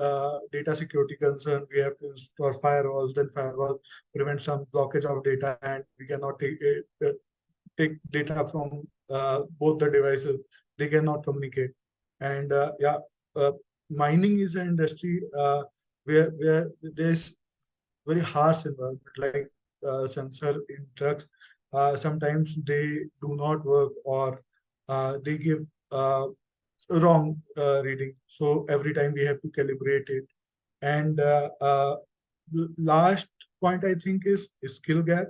data security concerns. We have to install firewalls. Then firewall prevent some blockage of data, and we cannot take data from both the devices. They cannot communicate. And yeah, uh, mining is an industry where there's very harsh environment, like sensor in trucks. Sometimes they do not work, or they give wrong reading. So every time we have to calibrate it. And last point I think is skill gap.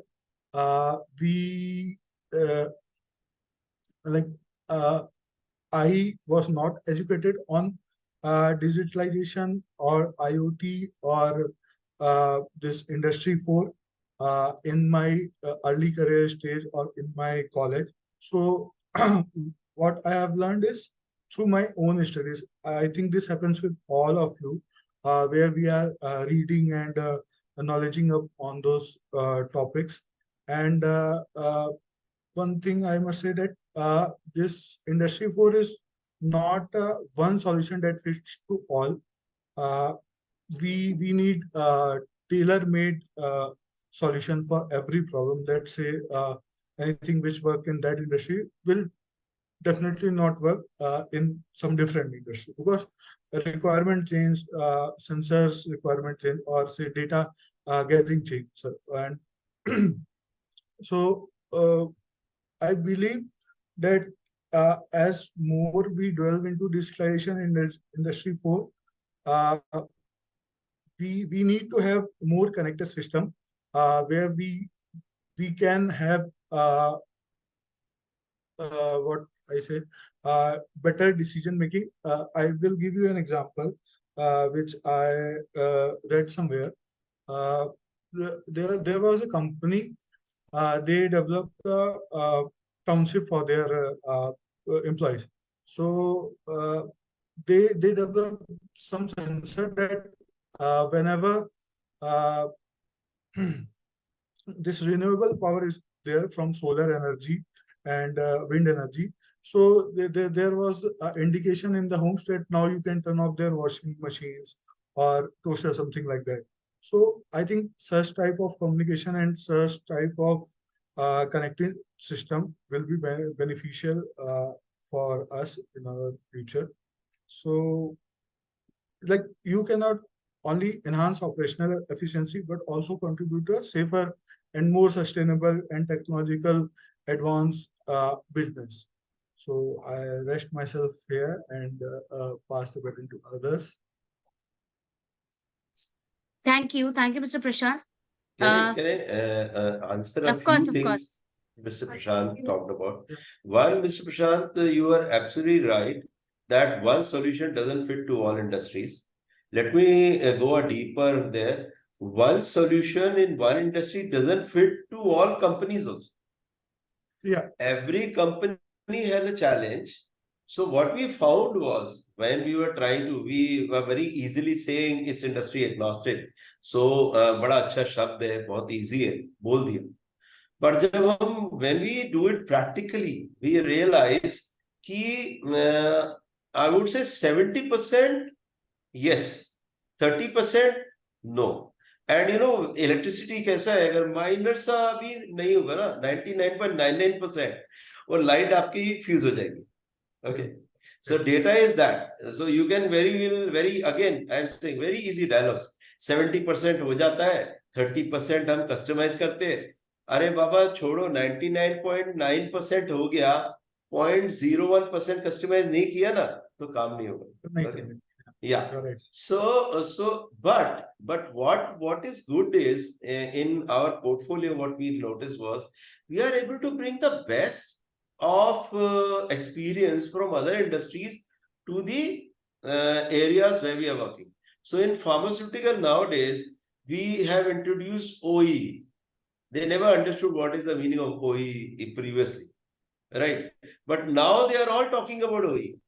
We like I was not educated on digitalization or IoT or this industry 4 in my early career stage or in my college. So what I have learned is through my own studies. I think this happens with all of you, where we are reading and knowledging up on those topics. And one thing I must say that this industry 4 is not one solution that fits to all. Uh, we need tailor-made solution for every problem. Let's say anything which work in that industry will definitely not work in some different industry, because the requirement change, sensors requirement change, or say data gathering change. So, and so I believe that as more we delve into digitalization in this industry 4, uh, we need to have more connected system where we can have what I say better decision making. I will give you an example which I read somewhere. Uh, there was a company, they developed a township for their employees. So they developed some sensor that whenever this renewable power is there from solar energy and wind energy. So there was an indication in the homes that now you can turn off their washing machines or toaster, something like that. So I think such type of communication and such type of connecting system will be beneficial for us in our future. So like you cannot only enhance operational efficiency, but also contribute to a safer and more sustainable and technological advanced business. So I rest myself here and pass the baton to others. Thank you. Thank you, Mr. Prashant. Can I answer a Of course, few of things course. Mr. Prashant talked about? Yeah. One, Mr. Prashant, you are absolutely right that one solution doesn't fit to all industries. Let me go a deeper there. One solution in one industry doesn't fit to all companies also. Yeah. Every company has a challenge. So what we found was when we were trying to, we were very easily saying it's industry agnostic. So बड़ा अच्छा शब्द है, बहुत easy है, बोल दिया. But जब हम when we do it practically, we realize कि I would say 70% yes, 30% no. And you know, electricity कैसा है, अगर माइनर सा भी नहीं होगा ना, 99.99% और लाइट आपकी फ्यूज हो जाएगी. Okay. So data is that. So you can very again, I am saying very easy dialogues. 70% हो जाता है, 30% हम कस्टमाइज करते हैं. अरे बाबा छोड़ो, 99.9% हो गया, 0.01% कस्टमाइज नहीं किया ना, तो काम नहीं होगा. Okay. Yeah. Correct. But what is good is in our portfolio, what we noticed was we are able to bring the best of experience from other industries to the areas where we are working. So in pharmaceutical nowadays, we have introduced OE. They never understood what is the meaning of OE previously, right? But now they are all talking about OE.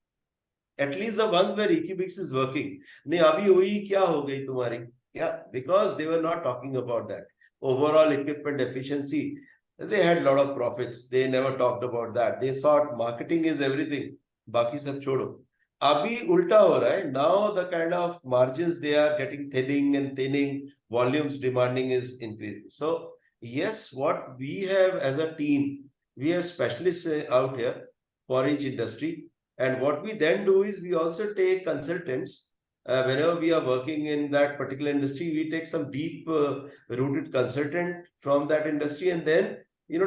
At least the ones where Equibix is working. नहीं अभी OE क्या हो गई तुम्हारी? Yeah, because they were not talking about that. Overall equipment efficiency, they had a lot of profits. They never talked about that. They thought marketing is everything. बाकी सब छोड़ो. अभी उल्टा हो रहा है. Now the kind of margins they are getting thinning, volumes demanding is increasing. So yes, what we have as a team, we have specialists out here for each industry. And what we then do is we also take consultants. Whenever we are working in that particular industry, we take some deep rooted consultant from that industry and then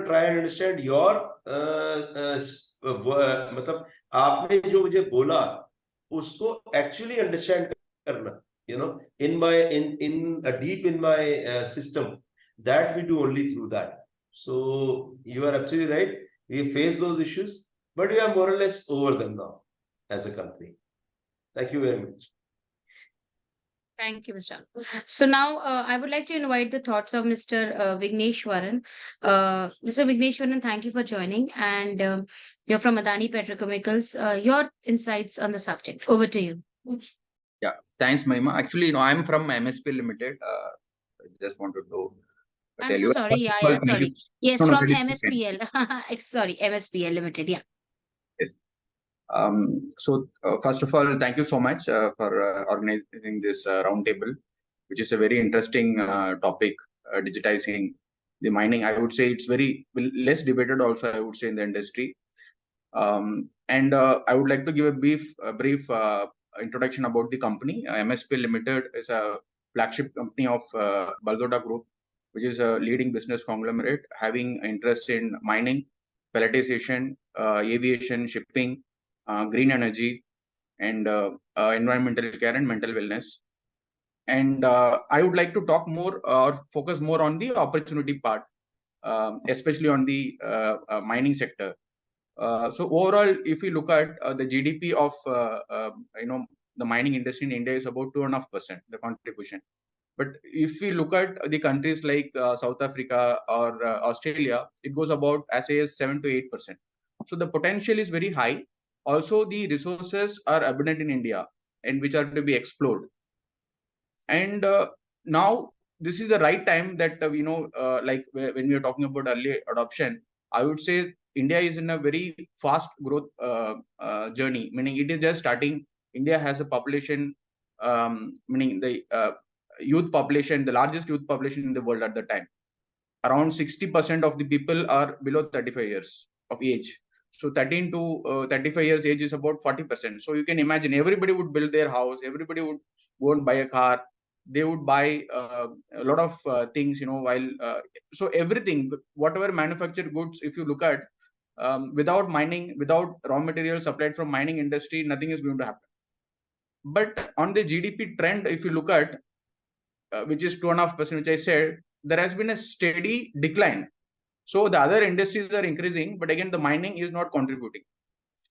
try and understand your मतलब आपने जो मुझे बोला उसको actually understand करना, in deep in my system. That we do only through that. So you are absolutely right. We face those issues, but we are more or less over them now as a company. Thank you very much. Thank you, Mr. So now I would like to invite the thoughts of Mr. Vigneshwaran. Mr. Vigneshwaran, thank you for joining. And you're from Adani Petrochemicals. Your insights on the subject. Over to you. Yeah, thanks, Mahima. Actually, I'm from MSP Limited. Just wanted to I'm tell so you. sorry. Yeah, First of all, thank sorry. you. Yes, No, no, from that is okay. MSPL. Sorry, MSPL Limited. Yeah. Yes. So first of all, thank you so much for organizing this roundtable, which is a very interesting topic, digitizing the mining. I would say it's very less debated also, I would say, in the industry. And I would like to give a brief introduction about the company. MSP Limited is a flagship company of Balgoda Group, which is a leading business conglomerate having interest in mining, pelletization, aviation, shipping, green energy, and environmental care and mental wellness. And I would like to talk more or focus more on the opportunity part, especially on the mining sector. So overall, if you look at the GDP of the mining industry in India is about 2.5%, the contribution. But if we look at the countries like South Africa or Australia, it goes about as high as 7 to 8%. So the potential is very high. also the resources are abundant in India and which are to be explored. And now this is the right time that like when we are talking about early adoption, I would say India is in a very fast growth journey, meaning it is just starting. India has a population, meaning the youth population, the largest youth population in the world at the time. Around 60% of the people are below 35 years of age. So 13 to 35 years age is about 40%. So you can imagine everybody would build their house, everybody would go and buy a car, they would buy a lot of things, while so everything, whatever manufactured goods, if you look at, without mining, without raw material supplied from mining industry, nothing is going to happen. But on the GDP trend, if you look at, which is 2.5%, which I said, there has been a steady decline. So the other industries are increasing, but again, the mining is not contributing.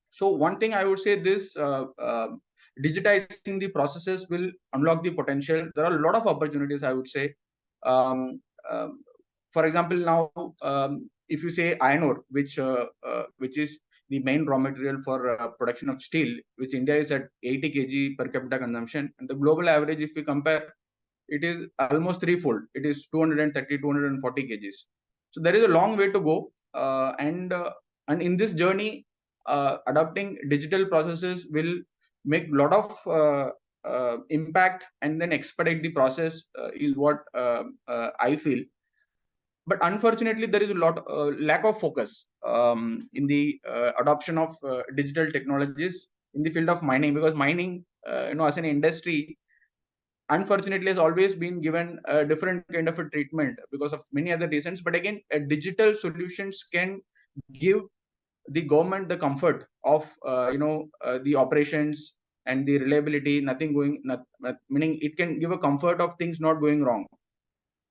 So one thing I would say, this digitizing the processes will unlock the potential. There are a lot of opportunities, I would say. Um, for example, now if you say iron ore, which is the main raw material for production of steel, which India is at 80 kg per capita consumption, and the global average, if we compare, it is almost threefold. It is 230, 240 kgs. So there is a long way to go, and in this journey, adopting digital processes will make a lot of impact and then expedite the process, is what I feel. But unfortunately, there is a lot lack of focus in the adoption of digital technologies in the field of mining, because mining, as an industry, unfortunately has always been given a different kind of a treatment because of many other reasons. But again, digital solutions can give the government the comfort of the operations and the reliability, nothing going, meaning it can give a comfort of things not going wrong,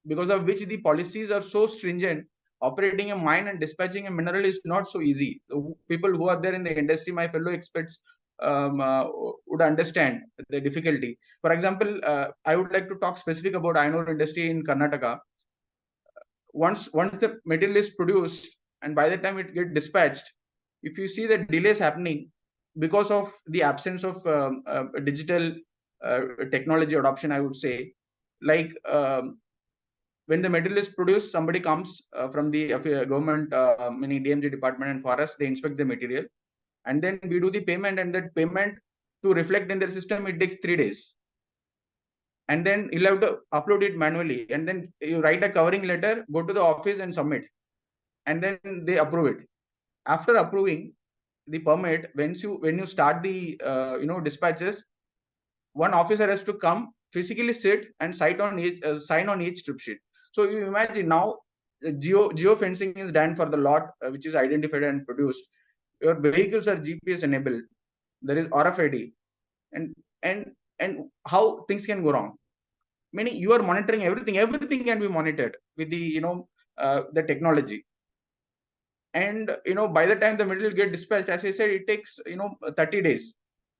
because of which the policies are so stringent. Operating a mine and dispatching a mineral is not so easy. The people who are there in the industry, my fellow experts, would understand the difficulty. For example, I would like to talk specific about iron ore industry in Karnataka. Once the material is produced and by the time it gets dispatched, if you see the delays happening because of the absence of digital technology adoption, I would say, like when the material is produced, somebody comes from the government, meaning DMG department and forest, they inspect the material, and then we do the payment, and that payment to reflect in their system, it takes 3 days. And then you'll have to upload it manually, and then you write a covering letter, go to the office and submit, and then they approve it. After approving the permit, when you start the dispatches, one officer has to come, physically sit and sign on each strip sheet. So you imagine now, geo fencing is done for the lot which is identified and produced. Your vehicles are GPS enabled. There is RFID, and how things can go wrong. Meaning you are monitoring everything. Everything can be monitored with the the technology. And by the time the material get dispatched, as I said, it takes 30 days.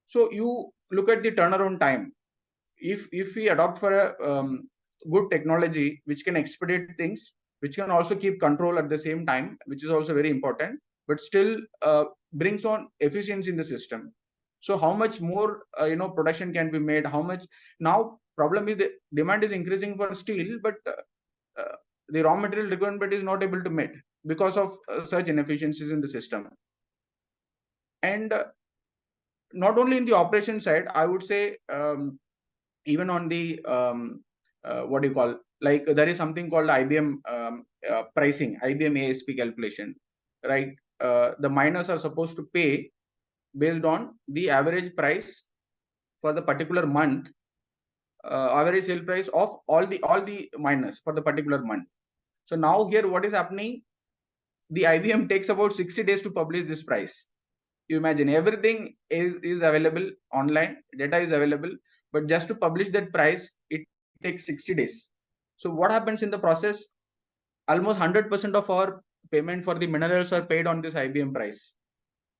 So you look at the turnaround time. If we adopt for a good technology which can expedite things, which can also keep control at the same time, which is also very important, but still brings on efficiency in the system. So how much more production can be made? How much now? Problem is the demand is increasing for steel, but the raw material requirement is not able to meet because of such inefficiencies in the system. And not only in the operation side, I would say, even on the what do you call, like there is something called IBM pricing, IBM ASP calculation, right? The miners are supposed to pay based on the average price for the particular month, average sale price of all the miners for the particular month. So now here what is happening, the IBM takes about 60 days to publish this price. You imagine, everything is available online, data is available, but just to publish that price, it takes 60 days. So what happens in the process? Almost 100% of our payment for the minerals are paid on this IBM price.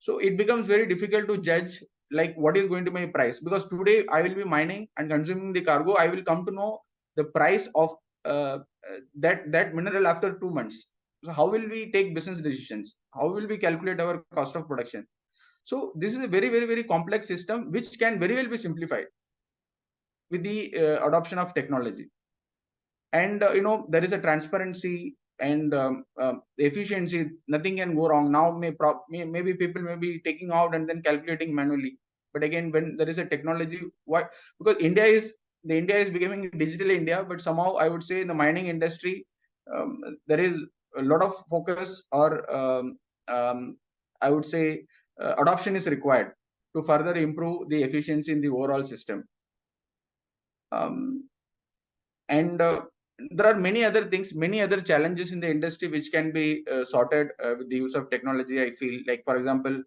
So it becomes very difficult to judge like what is going to be my price, because today I will be mining and consuming the cargo. I will come to know the price of that mineral after 2 months. So how will we take business decisions? How will we calculate our cost of production? So this is a very, very, very complex system which can very well be simplified with the adoption of technology. And there is a transparency and efficiency. Nothing can go wrong. Now maybe people may be taking out and then calculating manually. But again, when there is a technology, why? Because India is becoming digital India, but somehow I would say in the mining industry, there is a lot of focus, or I would say adoption is required to further improve the efficiency in the overall system. And there are many other things, many other challenges in the industry which can be sorted with the use of technology. I feel like, for example,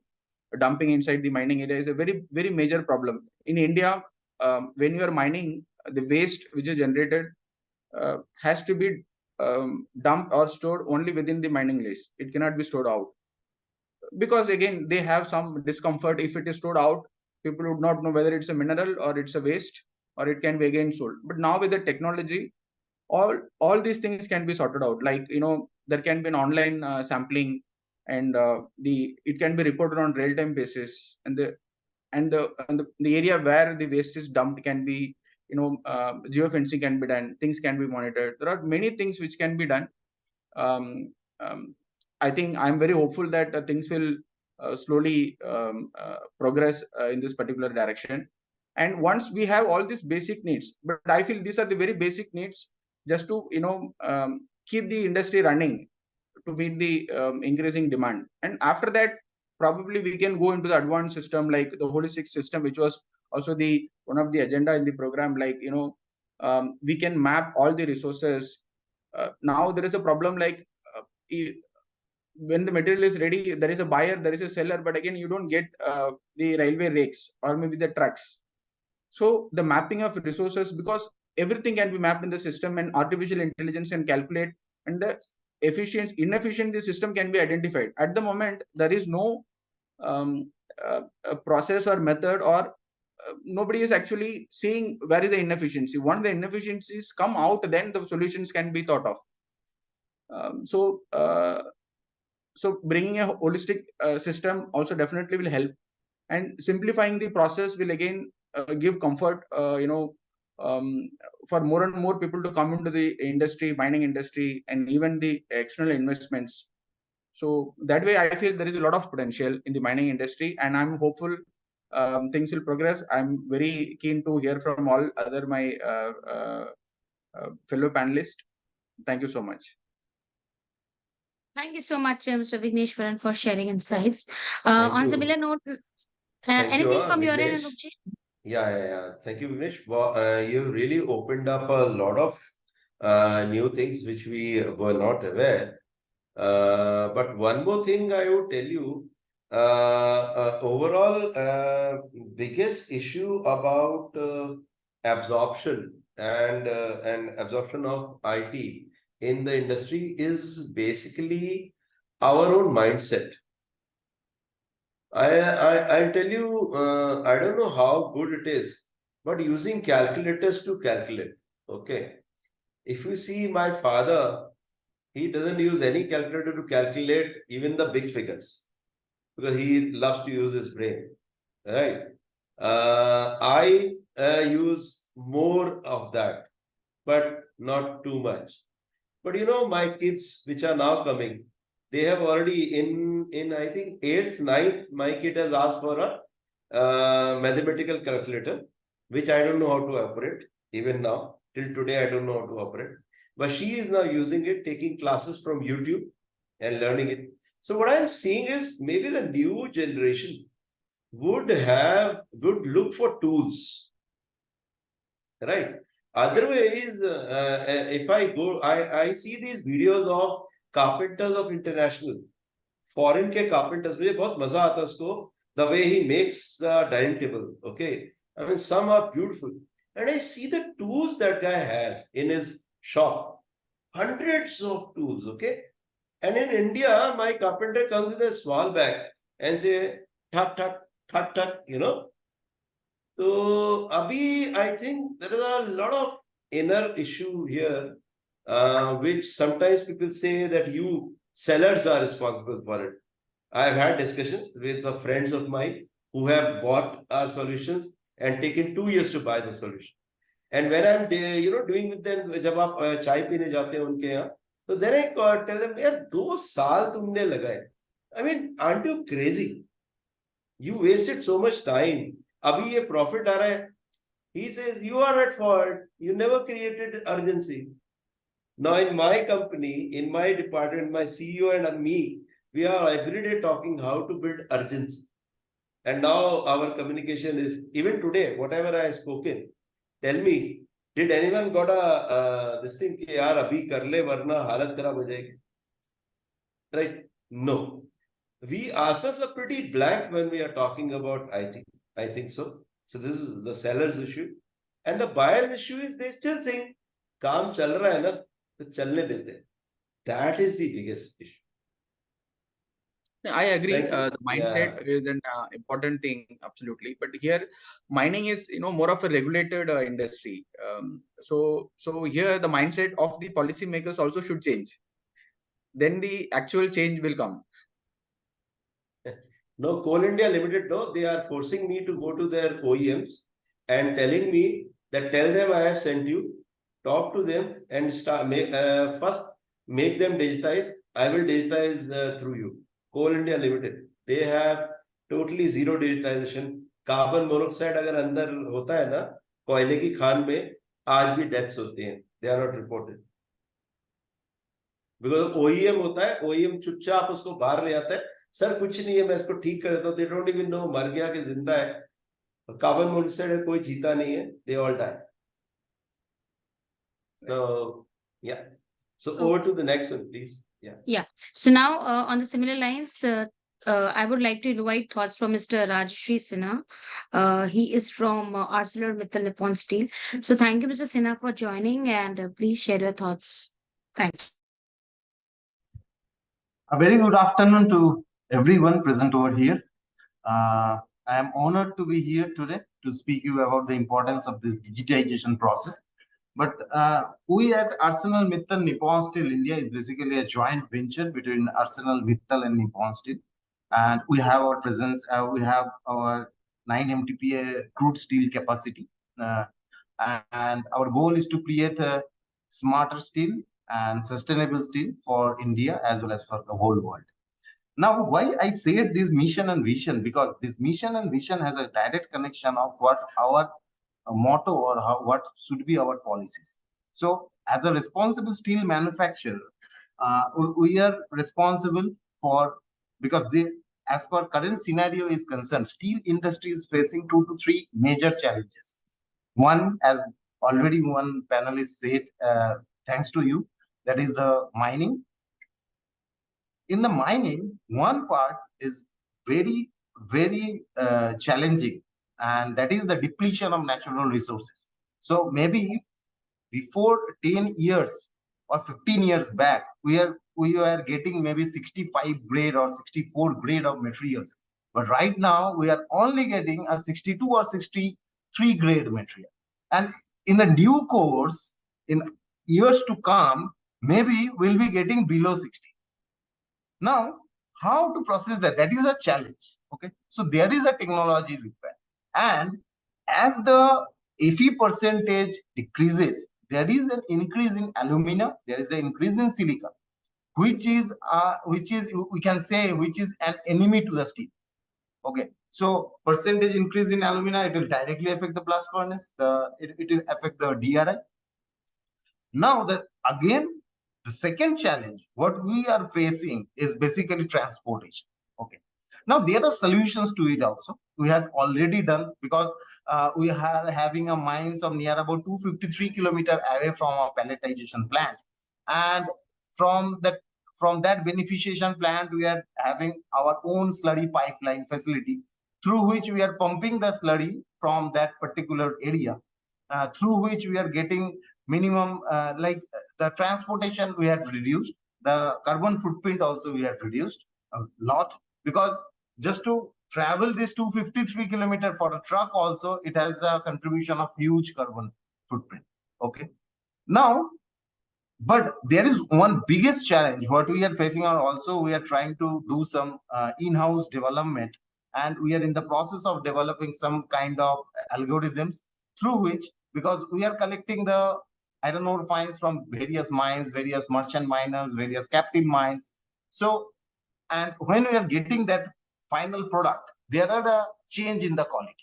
dumping inside the mining area is a very, very major problem in India. When you are mining, the waste which is generated has to be dumped or stored only within the mining lease. It cannot be stored out, because again they have some discomfort. If it is stored out, people would not know whether it's a mineral or it's a waste, or it can be again sold. But now with the technology, all these things can be sorted out. Like, there can be an online sampling, and it can be reported on real-time basis, and the area where the waste is dumped can be, geofencing can be done, things can be monitored. There are many things which can be done. um, um, I think I'm very hopeful that things will slowly progress in this particular direction. And once we have all these basic needs, but I feel these are the very basic needs just to keep the industry running, to meet the increasing demand. And after that, probably we can go into the advanced system, like the holistic system, which was also the one of the agenda in the program. Like, we can map all the resources. Now there is a problem, like, when the material is ready, there is a buyer, there is a seller, but again you don't get the railway rakes or maybe the trucks. So the mapping of resources, because everything can be mapped in the system, and artificial intelligence can calculate, and the inefficient the system can be identified. At the moment, there is no a process or method, or nobody is actually seeing where is the inefficiency. Once the inefficiencies come out, then the solutions can be thought of. So bringing a holistic system also definitely will help, and simplifying the process will again give comfort, for more and more people to come into the industry, mining industry, and even the external investments. So that way, I feel there is a lot of potential in the mining industry, and I'm hopeful things will progress. I'm very keen to hear from all other my fellow panelists. Thank you so much. Thank you so much, Mr. Vigneshwaran, for sharing insights. Thank On you. similar note, Thank you, anything from your end, Vignesh. Anupji? Yeah. Thank you, Vignesh. You really opened up a lot of new things which we were not aware. But one more thing I would tell you, overall, biggest issue about absorption and absorption of IT in the industry is basically our own mindset. I'll tell you, I don't know how good it is, but using calculators to calculate. Okay. If you see my father, he doesn't use any calculator to calculate even the big figures because he loves to use his brain. Right. I use more of that, but not too much. But my kids, which are now coming, they have already in I think 8th, 9th, my kid has asked for a mathematical calculator, which I don't know how to operate even now. Till today, I don't know how to operate. But she is now using it, taking classes from YouTube and learning it. So what I'm seeing is maybe the new generation would look for tools, right? Otherwise, if I go, I see these videos of carpenters of international, foreign के carpenters, मुझे बहुत मजा आता है उसको, the way he makes the dining table, okay? I mean, some are beautiful. And I see the tools that guy has in his shop, hundreds of tools, okay? And in India, my carpenter comes with a small bag and say, tuck, tuck, tuck, tuck, So, Abhi, I think there is a lot of inner issue here, which sometimes people say that you sellers are responsible for it. I've had discussions with some friends of mine who have bought our solutions and taken 2 years to buy the solution. And when I'm doing with them, जब आप चाय पीने जाते हैं उनके यहाँ, तो then I tell them, यार 2 साल तुमने लगाए. I mean, aren't you crazy? You wasted so much time. अभी ये profit आ रहा है. He says, you are at fault. You never created urgency. Now in my company, in my department, my CEO and me, we are every day talking how to build urgency. And now our communication is, even today, whatever I have spoken, tell me, did anyone got a this thing कि यार अभी कर ले वरना हालत खराब हो जाएगी? Right? No. We answers are pretty blank when we are talking about IT. I think so. So this is the seller's issue. And the buyer issue is they still saying, काम चल रहा है ना, तो चलने देते हैं. That is the biggest issue. I agree. Thank you. The mindset is an important thing, absolutely. But here, mining is more of a regulated industry. So here the mindset of the policymakers also should change. Then the actual change will come. No, Coal India Limited, no, they are forcing me to go to their OEMs and telling me that tell them I have sent you, talk to them and first make them digitize. I will digitize through you. Coal India Limited, they have totally zero digitization. Carbon monoxide अगर अंदर होता है ना कोयले की खान में, आज भी डेथ्स होते हैं. They are not reported. Because OEM होता है, OEM चुपचाप उसको बाहर ले आता है. सर कुछ नहीं है, मैं इसको ठीक कर देता हूँ. They don't even know मर गया कि जिंदा है. कार्बन मोनोऑक्साइड कोई जीता नहीं है. They all die. So yeah. So over to the next one, please. Yeah. Yeah. So now, on the similar lines, I would like to invite thoughts from Mr. Rajshri Sinha. He is from ArcelorMittal Nippon Steel. So thank you, Mr. Sinha, for joining, and please share your thoughts. Thank you. A very good afternoon to everyone present over here. I am honored to be here today to speak you about the importance of this digitization process. But we at ArcelorMittal Nippon Steel India is basically a joint venture between ArcelorMittal and Nippon Steel. And we have our presence, we have our 9 MTPA crude steel capacity. And our goal is to create a smarter steel and sustainable steel for India as well as for the whole world. Now, why I said this mission and vision? Because this mission and vision has a direct connection of what our motto or what should be our policies. So as a responsible steel manufacturer, we are responsible for, because as per current scenario is concerned, steel industry is facing 2 to 3 major challenges. One, as already one panelist said, thanks to you, that is the mining. In the mining, one part is very, very challenging, and that is the depletion of natural resources. So maybe before 10 years or 15 years back, we are getting maybe 65 grade or 64 grade of materials. But right now, we are only getting a 62 or 63 grade material. And in a due course, in years to come, maybe we'll be getting below 60. Now, how to process that? That is a challenge. Okay, so there is a technology required, and as the Fe percentage decreases, there is an increase in alumina. There is an increase in silica, which is we can say which is an enemy to the steel. Okay, so percentage increase in alumina, it will directly affect the blast furnace. It will affect the DRI. Now again. The second challenge, what we are facing is basically transportation. Okay. Now, there are solutions to it also. We have already done, because we are having a mines of near about 253 kilometers away from our pelletization plant. And from that beneficiation plant, we are having our own slurry pipeline facility through which we are pumping the slurry from that particular area, through which we are getting minimum, like the transportation we had reduced, the carbon footprint also we had reduced a lot, because just to travel this 253 kilometers for a truck also, it has a contribution of huge carbon footprint. Okay. Now, But there is one biggest challenge what we are facing are also we are trying to do some in-house development, and we are in the process of developing some kind of algorithms through which, because we are collecting the iron ore fines from various mines, various merchant miners, various captive mines. So, and when we are getting that final product, there are a change in the quality.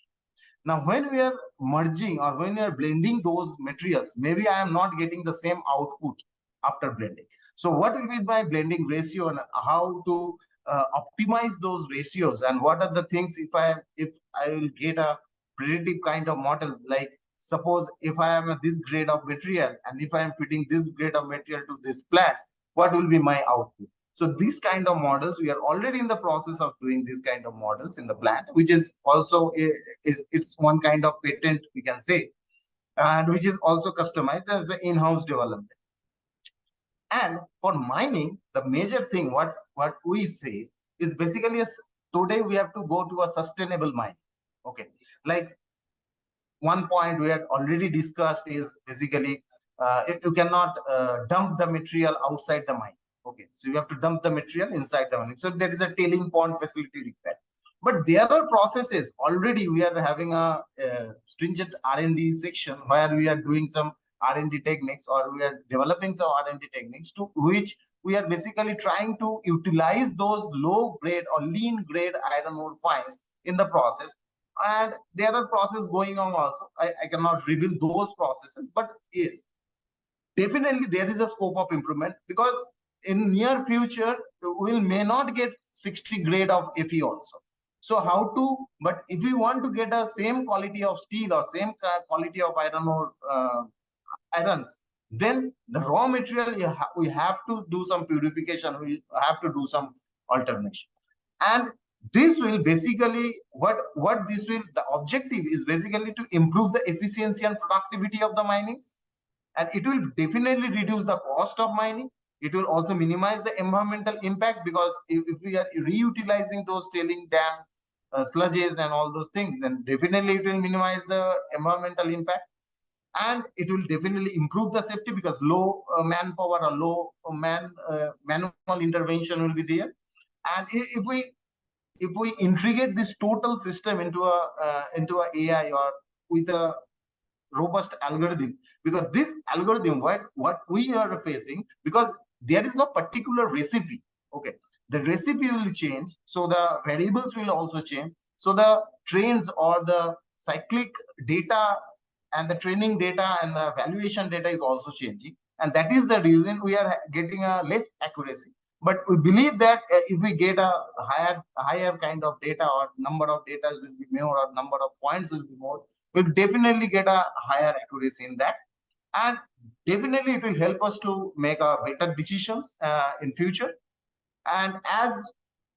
Now, when we are merging or when we are blending those materials, maybe I am not getting the same output after blending. So what will be my blending ratio and how to optimize those ratios, and what are the things if I will get a predictive kind of model, like suppose if I am this grade of material and if I am fitting this grade of material to this plant, what will be my output? So these kind of models, we are already in the process of doing these kind of models in the plant, which is also it's one kind of patent we can say, and which is also customized as the in-house development. And for mining, the major thing what we say is basically today we have to go to a sustainable mine. Okay, like one point we had already discussed is basically you cannot dump the material outside the mine. Okay, so you have to dump the material inside the mine. So there is a tailing pond facility required. But there are processes already. We are having a stringent R&D section where we are doing some R&D techniques, or we are developing some R&D techniques to which we are basically trying to utilize those low grade or lean grade iron ore fines in the process. And there are processes going on also. I cannot reveal those processes, but yes, definitely there is a scope of improvement, because in near future we may not get 60 grade of Fe also. So how to, but if we want to get a same quality of steel or same quality of iron ore irons, then the raw material we have to do some purification, we have to do some alternation. And this will basically what this will, the objective is basically to improve the efficiency and productivity of the minings, and it will definitely reduce the cost of mining. It will also minimize the environmental impact, because if we are reutilizing those tailing dam sludges and all those things, then definitely it will minimize the environmental impact, and it will definitely improve the safety, because low manpower or low manual intervention will be there. And if we integrate this total system into a AI or with a robust algorithm, because this algorithm what we are facing, because there is no particular recipe. Okay, the recipe will change, so the variables will also change, so the trends or the cyclic data and the training data and the valuation data is also changing, and that is the reason we are getting a less accuracy. But we believe that if we get a higher kind of data, or number of data will be more, or number of points will be more, we'll definitely get a higher accuracy in that, and definitely it will help us to make better decisions in future. And as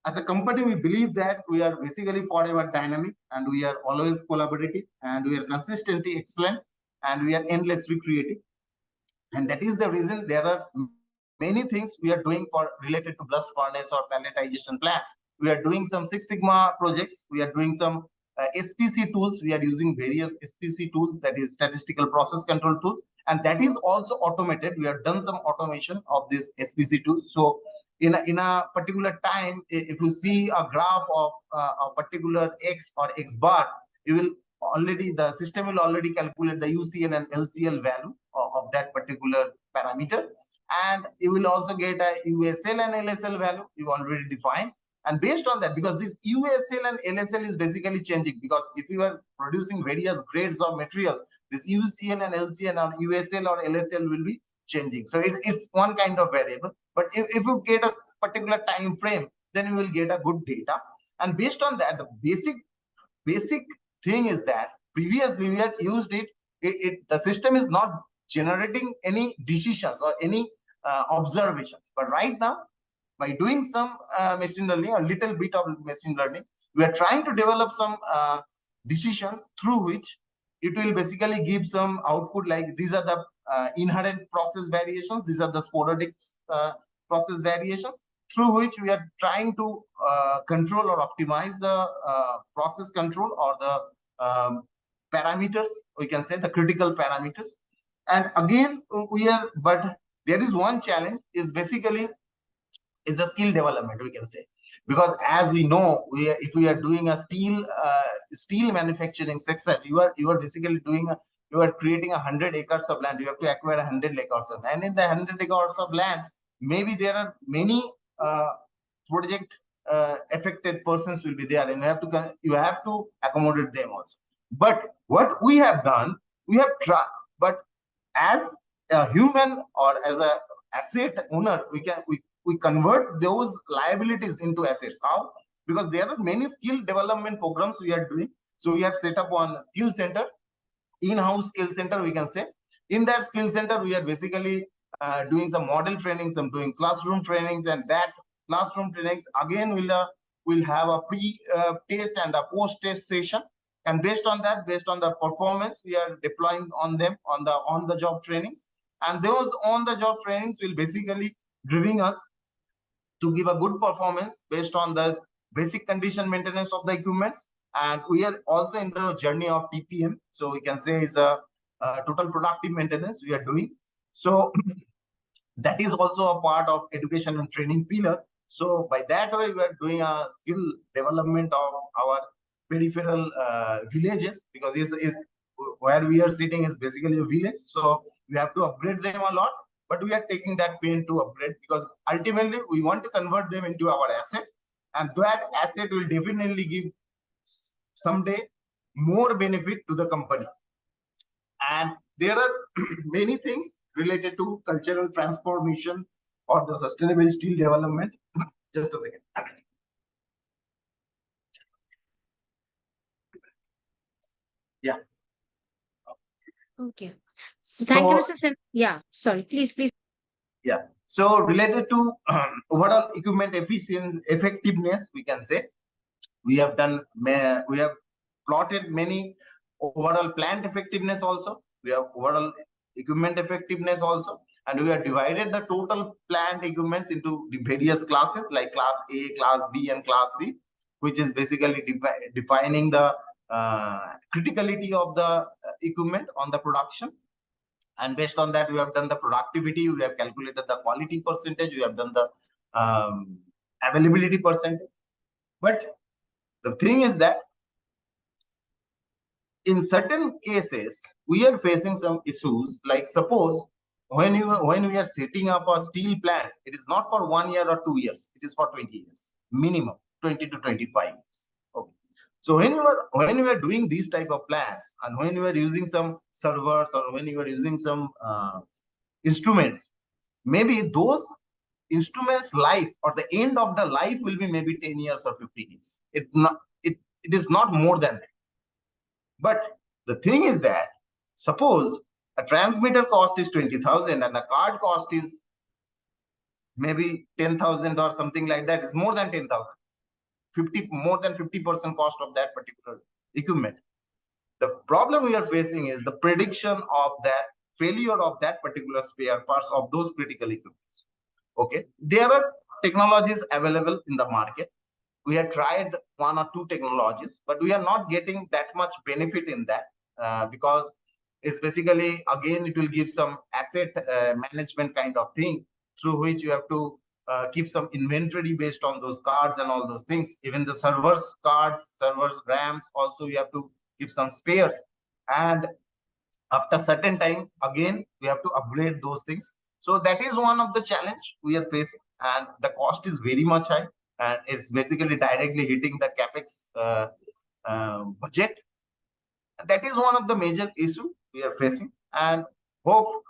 a company, we believe that we are basically forever dynamic, and we are always collaborative, and we are consistently excellent, and we are endlessly creative. And that is the reason there are many things we are doing for related to blast furnace or pelletization plants. We are doing some Six Sigma projects. We are doing some SPC tools. We are using various SPC tools, that is statistical process control tools, and that is also automated. We have done some automation of this SPC tools. So in a particular time, if you see a graph of a particular X or X bar, you will already, the system will already calculate the UCL and LCL value of that particular parameter, and you will also get a USL and LSL value you already defined. And based on that, because this USL and LSL is basically changing, because if you are producing various grades of materials, this UCL and LCL or USL or LSL will be changing. So it's one kind of variable. But if you get a particular time frame, then you will get a good data. And based on that, the basic thing is that previously we had used the system is not generating any decisions or any observations. But right now, by doing some machine learning, a little bit of machine learning, we are trying to develop some decisions through which it will basically give some output, like these are the inherent process variations, these are the sporadic process variations, through which we are trying to control or optimize the process control or the parameters, we can say the critical parameters. And again, we are, but there is one challenge is basically is the skill development, we can say, because as we know, if we are doing a steel manufacturing sector, you are basically doing you are creating 100 acres of land. You have to acquire 100 acres of land, and in the 100 acres of land, maybe there are many project affected persons will be there, and you have to accommodate them also. But what we have done, we have tried, but as a human or as a asset owner, we convert those liabilities into assets. How? Because there are many skill development programs we are doing. So we have set up one skill center, in-house skill center, we can say. In that skill center, we are basically doing some model trainings, some doing classroom trainings, and that classroom trainings again will have a pre-test and a post-test session. And based on that, based on the performance, we are deploying on them on the job trainings. And those on the job trainings will basically driving us to give a good performance based on the basic condition maintenance of the equipments. And we are also in the journey of TPM. So we can say is a total productive maintenance we are doing. So that is also a part of education and training pillar. So by that way, we are doing a skill development of our peripheral villages, because is where we are sitting is basically a village. So we have to upgrade them a lot, but we are taking that pain to upgrade, because ultimately we want to convert them into our asset, and that asset will definitely give someday more benefit to the company. And there are many things related to cultural transformation or the sustainable steel development. Just a second. Yeah. Okay. So thank you, Mr. Sen. Yeah, sorry. Please. Yeah. So related to overall equipment efficiency, effectiveness, we can say we have plotted many overall plant effectiveness also. We have overall equipment effectiveness also, and we have divided the total plant equipments into the various classes like class A, class B, and class C, which is basically defining the criticality of the equipment on the production. And based on that, we have done the productivity, we have calculated the quality percentage, we have done the availability percentage. But the thing is that in certain cases, we are facing some issues. Like suppose when we are setting up a steel plant, it is not for 1 year or 2 years, it is for 20 years, minimum 20 to 25 years. Okay. So when you are doing these type of plants, and when you are using some servers, or when you are using some instruments, maybe those instruments life or the end of the life will be maybe 10 years or 15 years. It is not more than that. But the thing is that suppose a transmitter cost is 20,000 and the card cost is maybe 10,000 or something like that, is more than 10,000, more than 50% cost of that particular equipment. The problem we are facing is the prediction of that failure of that particular spare parts of those critical equipments. Okay, there are technologies available in the market. We have tried 1 or 2 technologies, but we are not getting that much benefit in that because it's basically, again, it will give some asset management kind of thing, through which you have to keep some inventory based on those cards and all those things. Even the servers cards, servers RAMs, also you have to keep some spares. And after certain time, again, we have to upgrade those things. So that is one of the challenge we are facing, and the cost is very much high, and it's basically directly hitting the capex budget. That is one of the major issue we are facing. And hope,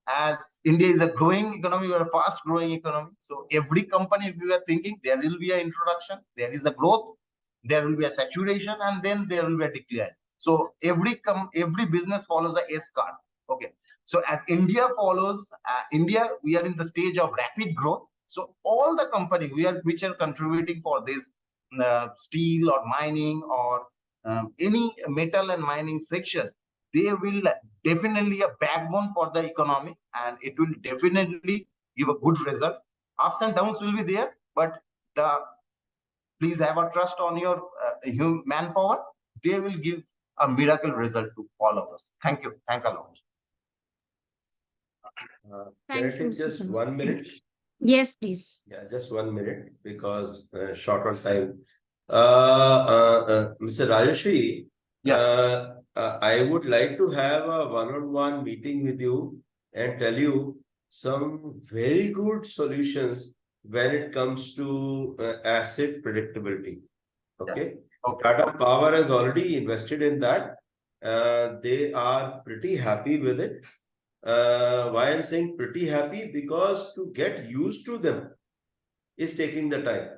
as India is a growing economy, we are a fast growing economy. So every company, if you are thinking, there will be an introduction, there is a growth, there will be a saturation, and then there will be a decline. So every business follows a S curve. Okay. So as India follows, we are in the stage of rapid growth. So all the company which are contributing for this steel or mining or any metal and mining section, they will definitely a backbone for the economy, and it will definitely give a good result. Ups and downs will be there, but please have a trust on your manpower. They will give a miracle result to all of us. Thank you. Thank a lot. Can I Thank you, take Mr. just Sinha. 1 minute? Yes, please. Yeah, just 1 minute because short on time. Mr. Rajashri, I would like to have a one-on-one meeting with you and tell you some very good solutions when it comes to asset predictability. Okay. Okay. Tata Power has already invested in that. They are pretty happy with it. Why I'm saying pretty happy? Because to get used to them is taking the time.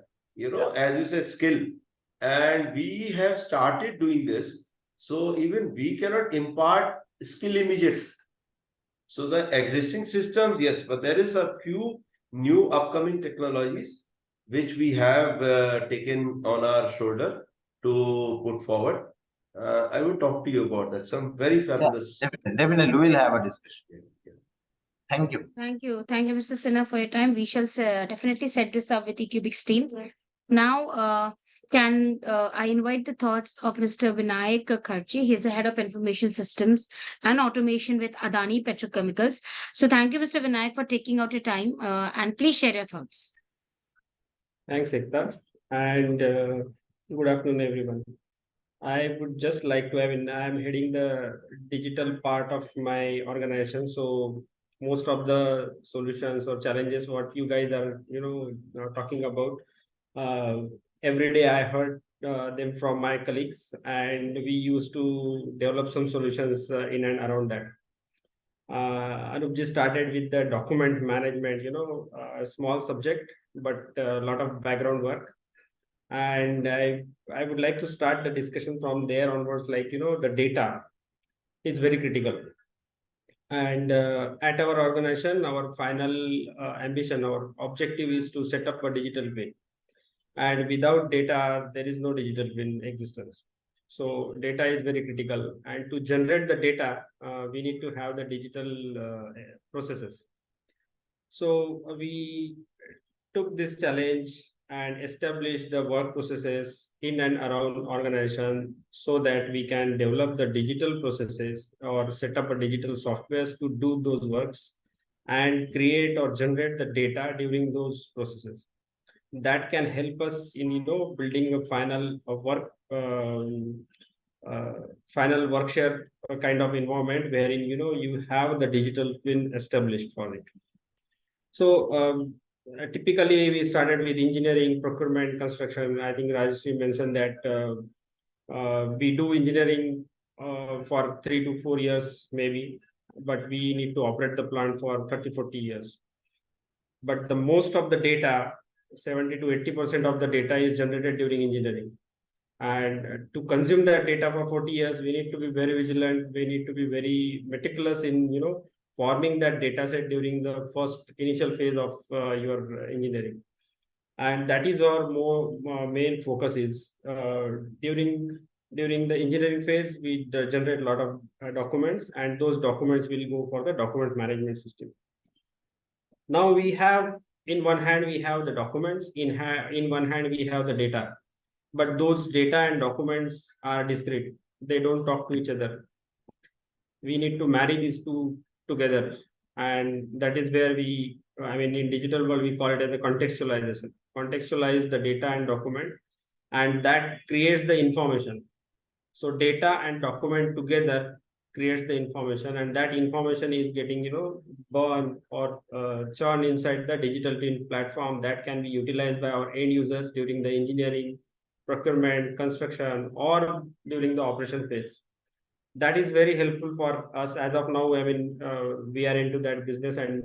As you said, skill. And we have started doing this. So even we cannot impart skill immediately. So the existing system, yes, but there is a few new upcoming technologies which we have taken on our shoulder to put forward. I will talk to you about that. Some very fabulous. Definitely, we will have a discussion. Yeah. Thank you. Thank you. Thank you, Mr. Sinha, for your time. We shall definitely set this up with the Cubics team. Now, can I invite the thoughts of Mr. Vinayak Kharchi? He's the head of information systems and automation with Adani Petrochemicals. So thank you, Mr. Vinayak, for taking out your time and please share your thoughts. Thanks, Ekta, and good afternoon, everyone. I would just like to have I'm heading the digital part of my organization. So most of the solutions or challenges what you guys are, talking about, every day I heard them from my colleagues, and we used to develop some solutions in and around that. Anup just started with the document management, a small subject, but a lot of background work. And I would like to start the discussion from there onwards, the data is very critical. And at our organization, our final ambition, our objective is to set up a digital twin. And without data, there is no digital twin existence. So data is very critical. And to generate the data, we need to have the digital processes. So we took this challenge and established the work processes in and around organization so that we can develop the digital processes or set up a digital softwares to do those works and create or generate the data during those processes. That can help us in building a final workshare kind of environment wherein you have the digital twin established for it. So typically we started with engineering, procurement, construction. I think Rajeshri mentioned that we do engineering for 3 to 4 years maybe, but we need to operate the plant for 30-40 years. But the most of the data, 70 to 80% of the data is generated during engineering. And to consume that data for 40 years, we need to be very vigilant. We need to be very meticulous in, forming that data set during the first initial phase of your engineering. And that is our main focus is during the engineering phase, we generate a lot of documents, and those documents will go for the document management system. Now we have, in one hand, we have the documents, in one hand, we have the data. But those data and documents are discrete. They don't talk to each other. We need to marry these two together. And that is where in digital world, we call it as a contextualization. Contextualize the data and document, and that creates the information. So data and document together creates the information, and that information is getting, burned or churned inside the digital twin platform that can be utilized by our end users during the engineering, procurement, construction, or during the operation phase. That is very helpful for us as of now. We are into that business, and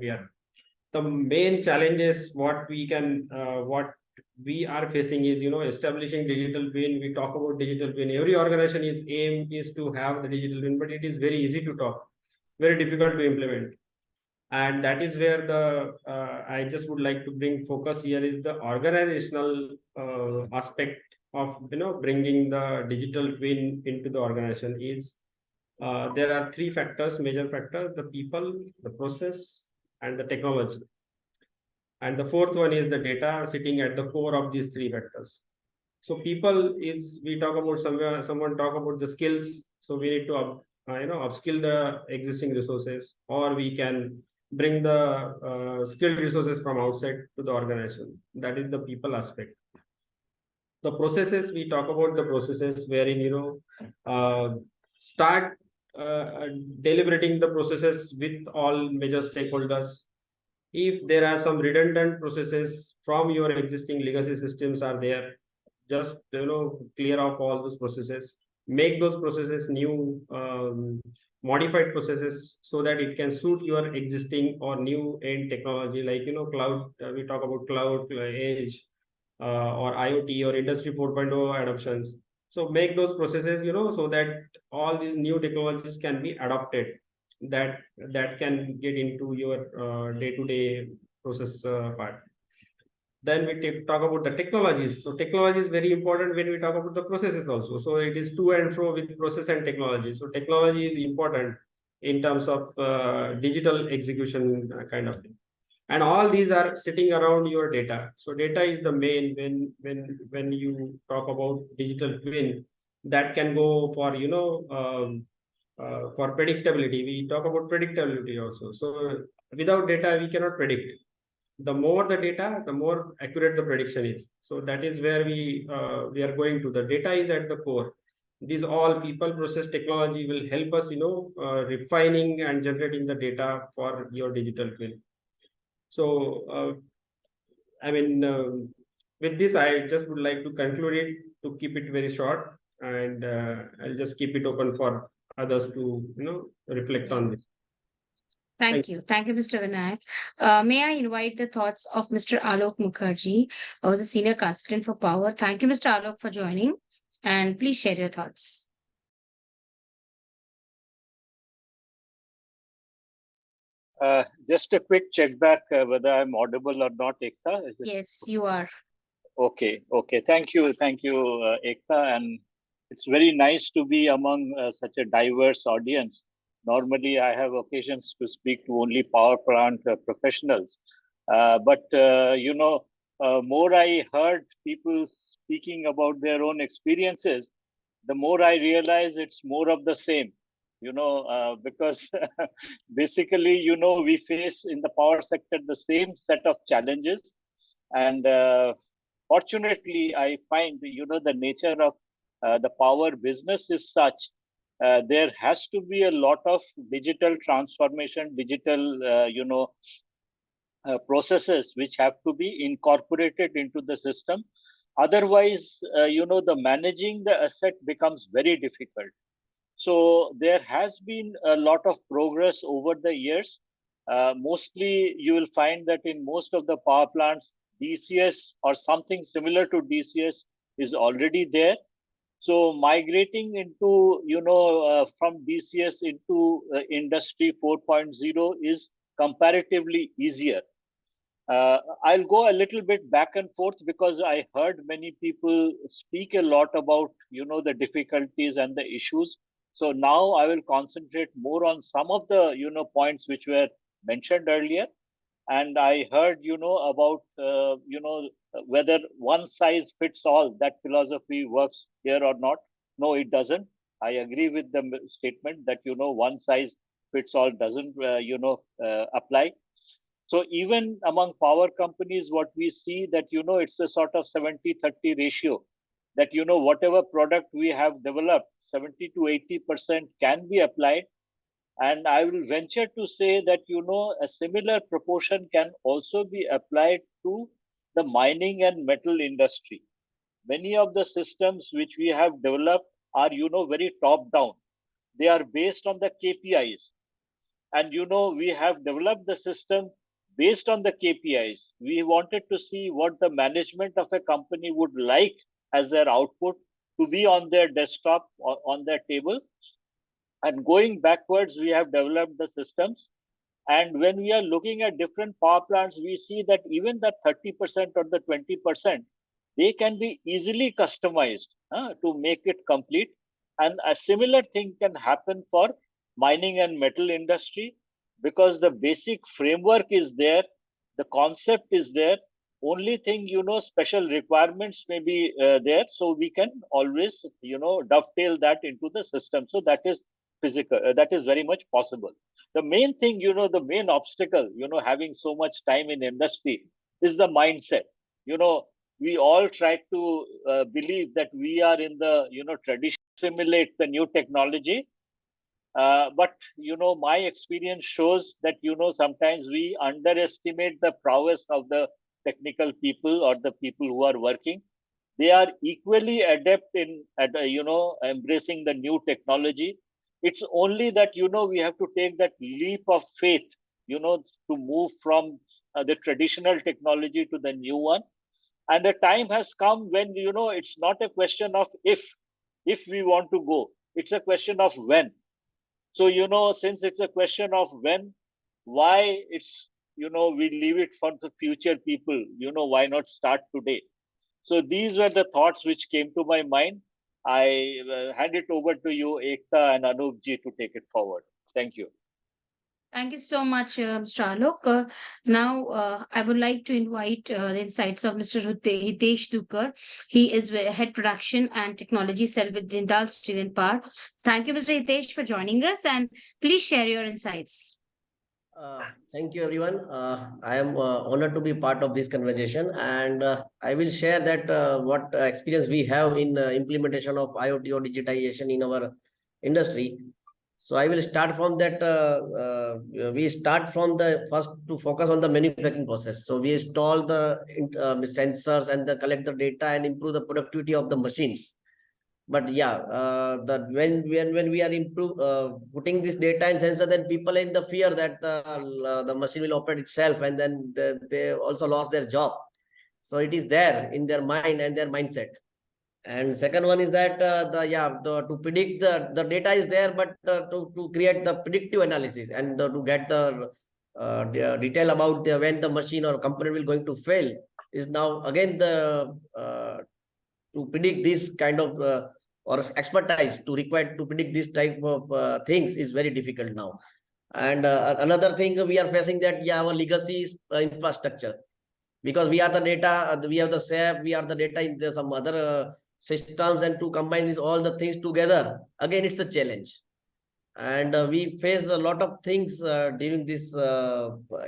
the main challenge is what we are facing is, establishing digital twin. We talk about digital twin. Every organization aim is to have the digital twin, but it is very easy to talk, very difficult to implement. And that is where I just would like to bring focus here is the organizational aspect of bringing the digital twin into the organization is there are three major factors: the people, the process, and the technology. And the fourth one is the data sitting at the core of these three factors. So people is, we talk about someone talk about the skills. So we need to upskill the existing resources, or we can bring the skilled resources from outside to the organization. That is the people aspect. The processes, we talk about the processes wherein, start deliberating the processes with all major stakeholders. If there are some redundant processes from your existing legacy systems are there, just clear off all those processes, make those processes new, modified processes, so that it can suit your existing or new end technology, like cloud. We talk about cloud, edge, or IoT or Industry 4.0 adoptions. So make those processes, so that all these new technologies can be adopted, that can get into your day-to-day process part. Then we talk about the technologies. So technology is very important when we talk about the processes also. So it is to and fro with process and technology. So technology is important in terms of digital execution kind of thing. And all these are sitting around your data. So data is the main when you talk about digital twin, that can go for for predictability. We talk about predictability also. So without data, we cannot predict. The more the data, the more accurate the prediction is. So that is where we are going to. The data is at the core. These all people, process, technology will help us, refining and generating the data for your digital twin. So, with this, I just would like to conclude it, to keep it very short, and I'll just keep it open for others to, reflect on this. Thank you. Thank you, Mr. Vinayak. May I invite the thoughts of Mr. Alok Mukherjee, who is a senior consultant for Power. Thank you, Mr. Alok, for joining, and please share your thoughts. Just a quick check back whether I'm audible or not, Ekta. Yes, you are. Okay. Thank you, Ekta, and it's very nice to be among such a diverse audience. Normally, I have occasions to speak to only power plant professionals, but more I heard people speaking about their own experiences, the more I realize it's more of the same. Because basically, we face in the power sector the same set of challenges, and fortunately, I find the nature of the power business is such. There has to be a lot of digital transformation, digital processes which have to be incorporated into the system. Otherwise, the managing the asset becomes very difficult. So there has been a lot of progress over the years. Mostly, you will find that in most of the power plants, DCS or something similar to DCS is already there. So migrating into, from DCS into Industry 4.0 is comparatively easier. I'll go a little bit back and forth because I heard many people speak a lot about, the difficulties and the issues. So now I will concentrate more on some of the, points which were mentioned earlier. And I heard, about, whether one size fits all, that philosophy works here or not. No, it doesn't. I agree with the statement that, one size fits all doesn't, apply. So even among power companies, what we see that, it's a sort of 70-30 ratio, that, whatever product we have developed, 70 to 80% can be applied. And I will venture to say that, a similar proportion can also be applied to the mining and metal industry. Many of the systems which we have developed are, very top down. They are based on the KPIs. And, we have developed the system based on the KPIs. We wanted to see what the management of a company would like as their output to be on their desktop or on their table. And going backwards, we have developed the systems. And when we are looking at different power plants, we see that even the 30% or the 20%, they can be easily customized to make it complete. And a similar thing can happen for mining and metal industry, because the basic framework is there, the concept is there. Only thing, special requirements may be there, so we can always, dovetail that into the system. So that is physical. That is very much possible. The main thing, the main obstacle, having so much time in industry is the mindset. We all try to believe that we are in the, tradition, assimilate the new technology. But, my experience shows that, sometimes we underestimate the prowess of the technical people or the people who are working. They are equally adept in, embracing the new technology. It's only that, we have to take that leap of faith, to move from the traditional technology to the new one. And the time has come when, it's not a question of if we want to go, it's a question of when. So, since it's a question of when, why it's, we leave it for the future people, why not start today? So these were the thoughts which came to my mind. I hand it over to you, Ekta and Anup ji, to take it forward. Thank you. Thank you so much, Mr. Alok. Now, I would like to invite the insights of Mr. Hitesh Dukar. He is Head Production and Technology Cell with Jindal Steel and Power. Thank you, Mr. Hitesh, for joining us, and please share your insights. Thank you, everyone. I am honored to be part of this conversation, and I will share that what experience we have in implementation of IoT or digitization in our industry. So I will start from that. We start from the first to focus on the manufacturing process. So we install the sensors and collect the data and improve the productivity of the machines. But yeah, when we are putting this data and sensor, then people are in the fear that the machine will operate itself, and then they also lost their job. So it is there in their mind and their mindset. And second one is that to predict the data is there, but to create the predictive analysis and to get the detail about when the machine or component will going to fail is now again the to predict this kind of or expertise to require to predict this type of things is very difficult now. And another thing we are facing that our legacy is infrastructure, because we are the data, we have the SAP, we are the data in some other systems, and to combine these all the things together, again it's a challenge. And we face a lot of things during this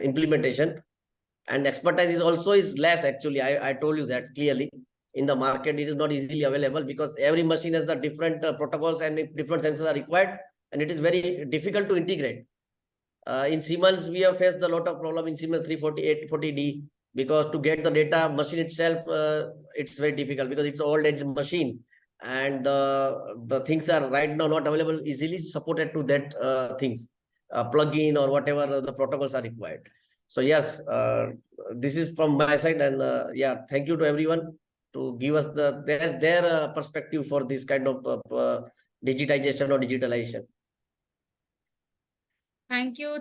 implementation, and expertise is also less actually. I told you that clearly. In the market, it is not easily available because every machine has the different protocols and different sensors are required, and it is very difficult to integrate. In Siemens, we have faced a lot of problem in Siemens 340D, because to get the data machine itself, it's very difficult because it's an old age machine, and the things are right now not available easily supported to that things, plug-in or whatever the protocols are required. So yes, this is from my side, and thank you to everyone to give us their perspective for this kind of digitization or digitalization. Thank you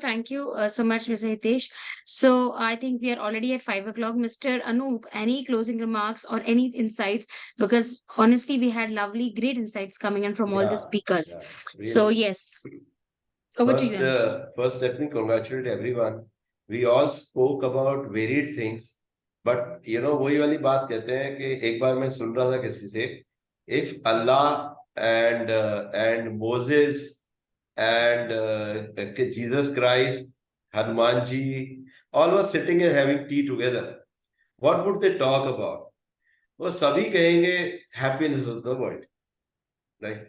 so much, Mr. Hitesh. So I think we are already at 5 o'clock. Mr. Anup, any closing remarks or any insights? Because honestly, we had lovely, great insights coming in from all the speakers. Really. So yes, over to you. First, let me congratulate everyone. We all spoke about varied things, but वही वाली बात कहते हैं कि एक बार मैं सुन रहा था किसी से, if Allah and Moses and Jesus Christ, Hanumanji, all were sitting and having tea together, what would they talk about? वो सभी कहेंगे happiness of the world, right?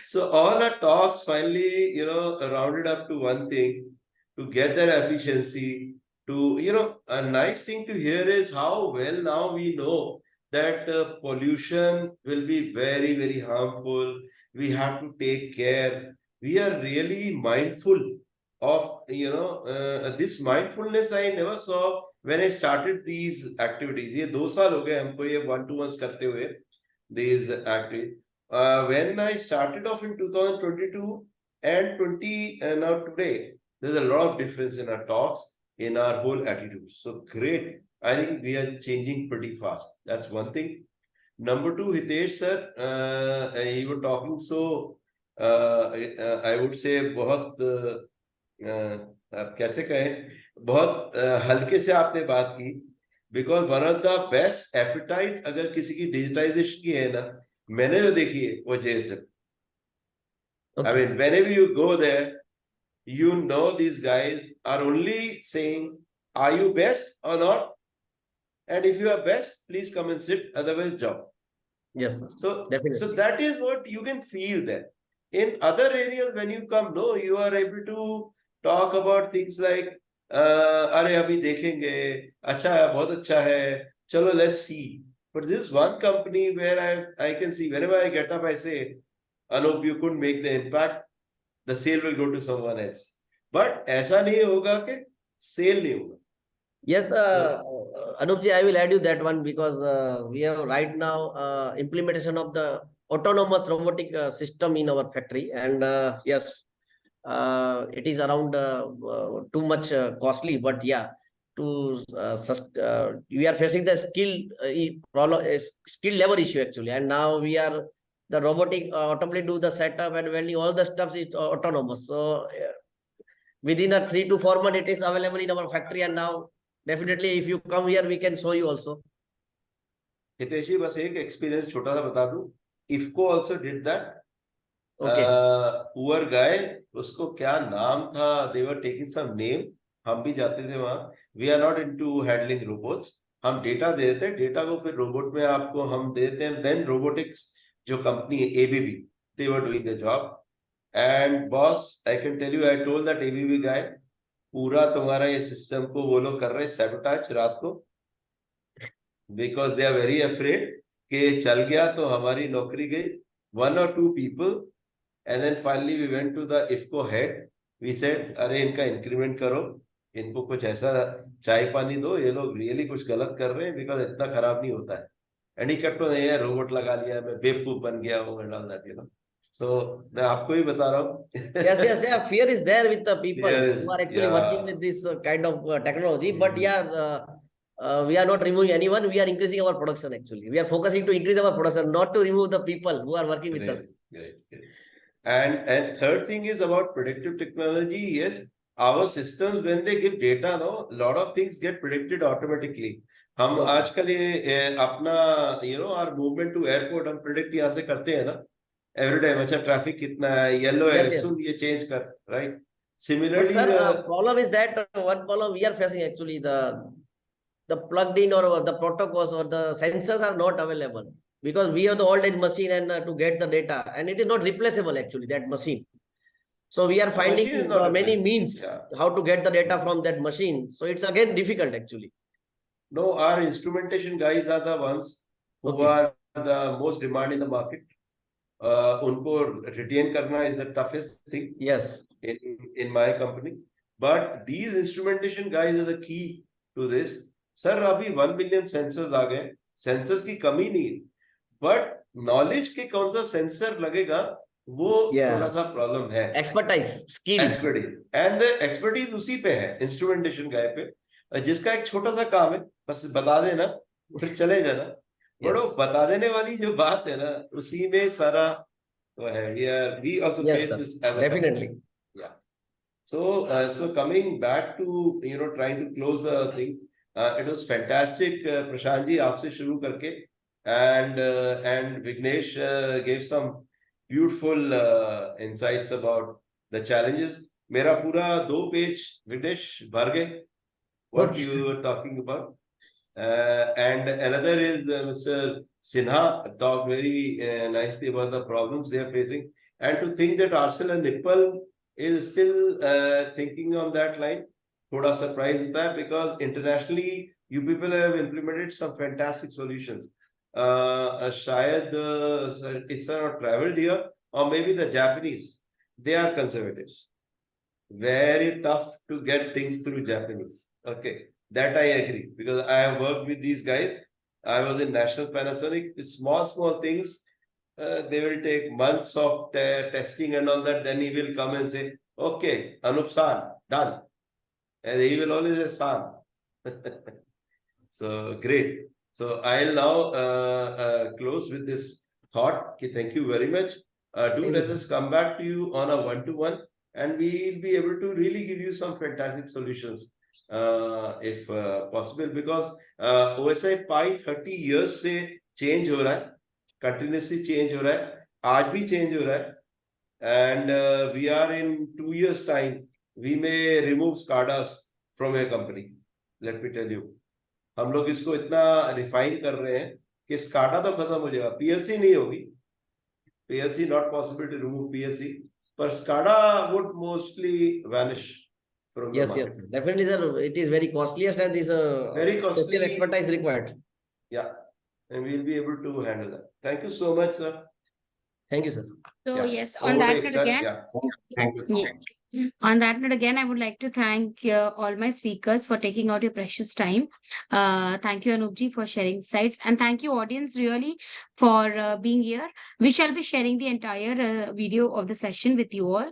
So all our talks finally, rounded up to one thing, to get that efficiency, to, a nice thing to hear is how well now we know that pollution will be very, very harmful. We have to take care. We are really mindful of, this mindfulness I never saw when I started these activities. ये 2 साल हो गए हमको ये 1-to-1s करते हुए, these activities. When I started off in 2022 and now today, there's a lot of difference in our talks, in our whole attitude. So great. I think we are changing pretty fast. That's one thing. Number 2, Hitesh sir, you were talking so, I would say बहुत कैसे कहें, बहुत हल्के से आपने बात की, because one of the best appetite अगर किसी की digitization की है ना, मैंने जो देखी है वो JSF. I mean, whenever you go there, you know these guys are only saying, are you best or not? And if you are best, please come and sit, otherwise job. Yes, sir. So Definitely. that is what you can feel there. In other areas, when you come, no, you are able to talk about things like, अरे अभी देखेंगे, अच्छा है, बहुत अच्छा है, चलो let's see. But this is one company where I can see whenever I get up, I say, Anup, you couldn't make the impact, the sale will go to someone else. But ऐसा नहीं होगा कि sale नहीं होगा. Yes, Anupji, I will add you that one because we have right now implementation of the autonomous robotic system in our factory, and yes, it is around too much costly, but yeah, we are facing the problem, skill level issue actually, and now we are the robotic automatically do the setup and welding, all the stuff is autonomous. So within a 3 to 4 months, it is available in our factory, and now definitely if you come here, we can show you also. Hitesh जी बस एक experience छोटा सा बता दूं, IFFCO also did that. Okay. Poor guy, उसको क्या नाम था, दे वर टेकिंग सम नेम, हम भी जाते थे वहां. We are not into handling robots, हम डेटा दे देते हैं, डेटा को फिर रोबोट में आपको हम देते हैं. देन रोबोटिक्स जो कंपनी है ABB, they were doing the job. And boss, I can tell you, I told that ABB guy, पूरा तुम्हारा ये सिस्टम को वो लोग कर रहे हैं सैबोटाज रात को, because they are very afraid कि चल गया तो हमारी नौकरी गई. 1 or 2 people, and then finally we went to the IFCO head. We said, अरे इनका इंक्रीमेंट करो, इनको कुछ ऐसा चाय पानी दो, ये लोग रियली कुछ गलत कर रहे हैं, बिकॉज इतना खराब नहीं होता है. एंड ही केप्ट ऑन, ये रोबोट लगा लिया, मैं बेवकूफ बन गया हूँ and all that, you know. So मैं आपको ही बता रहा हूँ. Yes, yeah. Fear is there with the people Yes, who are actually yeah. working with this kind of technology. But yeah, we are not removing anyone. We are increasing our production actually. We are focusing to increase our production, not to remove the people who are working with us. Great. And third thing is about predictive technology. Yes, our systems, when they give data, no, a lot of things get predicted automatically. हम Okay. आजकल ये अपना our movement to airport हम predict यहाँ से करते हैं ना, every time. अच्छा ट्रैफिक कितना है, येलो है, Yes. सुन ये चेंज कर, right? But Similarly, sir, problem is that one problem we are facing actually the plugged in or the protocols or the sensors are not available because we have the old age machine and to get the data, and it is not replaceable actually, that machine. So we are machine is finding not many replaceable. means Yeah. how to get the data from that machine. So it's again difficult actually. no, our instrumentation guys are the ones who Okay. are the most demand in the market. उनको retain करना is the toughest thing. Yes. In my company, but these instrumentation guys are the key to this. Sir, अभी 1 billion sensors आ गए, sensors की कमी नहीं है, but knowledge के कौन सा sensor लगेगा, वो थोड़ा सा प्रॉब्लम है. Expertise, skill. Expertise, and the expertise उसी पे है, instrumentation guy पे, जिसका एक छोटा सा काम है, बस बता देना, फिर चले जाना. but वो बता देने वाली जो बात है ना, उसी में सारा वो है. We also face this as a Definitely. company. Yeah. So coming back to trying to close the thing, it was fantastic, Prashant ji, आपसे शुरू करके, and Vignesh gave some beautiful insights about the challenges. मेरा पूरा 2 page Vignesh भर गए what you were talking about. And another is Mr. Sinha talked very nicely about the problems they are facing, and to think that ArcelorMittal is still thinking on that line, thoda surprise hota hai, because internationally you people have implemented some fantastic solutions. Shayad it's not traveled here, or maybe the Japanese, they are conservatives. Very tough to get things through Japanese. Okay, that I agree, because I have worked with these guys. I was in National Panasonic. Small things, they will take months of testing and all that. Then he will come and say, "Okay, Anup San, done," and he will always say "San." So great. So I'll now close with this thought. Okay, thank you very much. Let us come back to you on a one-to-one, and we'll be able to really give you some fantastic solutions if possible, because OSI Pi 30 years से change हो रहा है, continuously change हो रहा है, आज भी change हो रहा है, and we are in 2 years time we may remove SCADAs from a company. Let me tell you. हम लोग इसको इतना रिफाइन कर रहे हैं कि SCADA तो खत्म हो जाएगा, PLC नहीं होगी. PLC not possible to remove PLC, but SCADA would mostly vanish from the Yes, market. yes, definitely, sir. It is very costliest and is Very costly. special expertise required. Yeah, and we'll be able to handle that. Thank you so much, sir. Thank you, sir. So Yeah. yes, on Over that to note Ekta. again, Yeah. Thank you so Yeah. much. On that note, again, I would like to thank all my speakers for taking out your precious time. Thank you, Anupji, for sharing insights. And thank you, audience, really, for being here. We shall be sharing the entire video of the session with you all.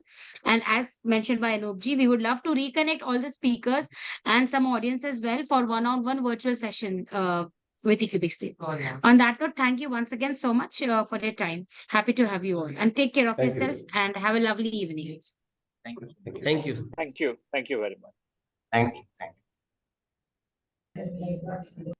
And as mentioned by Anupji, we would love to reconnect all the speakers and some audience as well for one-on-one virtual session with EQBIX team. On that note, thank you once again so much for your time. Happy to have you all. And take care of Thank you. yourself and have a lovely evening. Thank you. Thank you. Thank you, sir. Thank you. Thank you very much. Thank you. Thank you.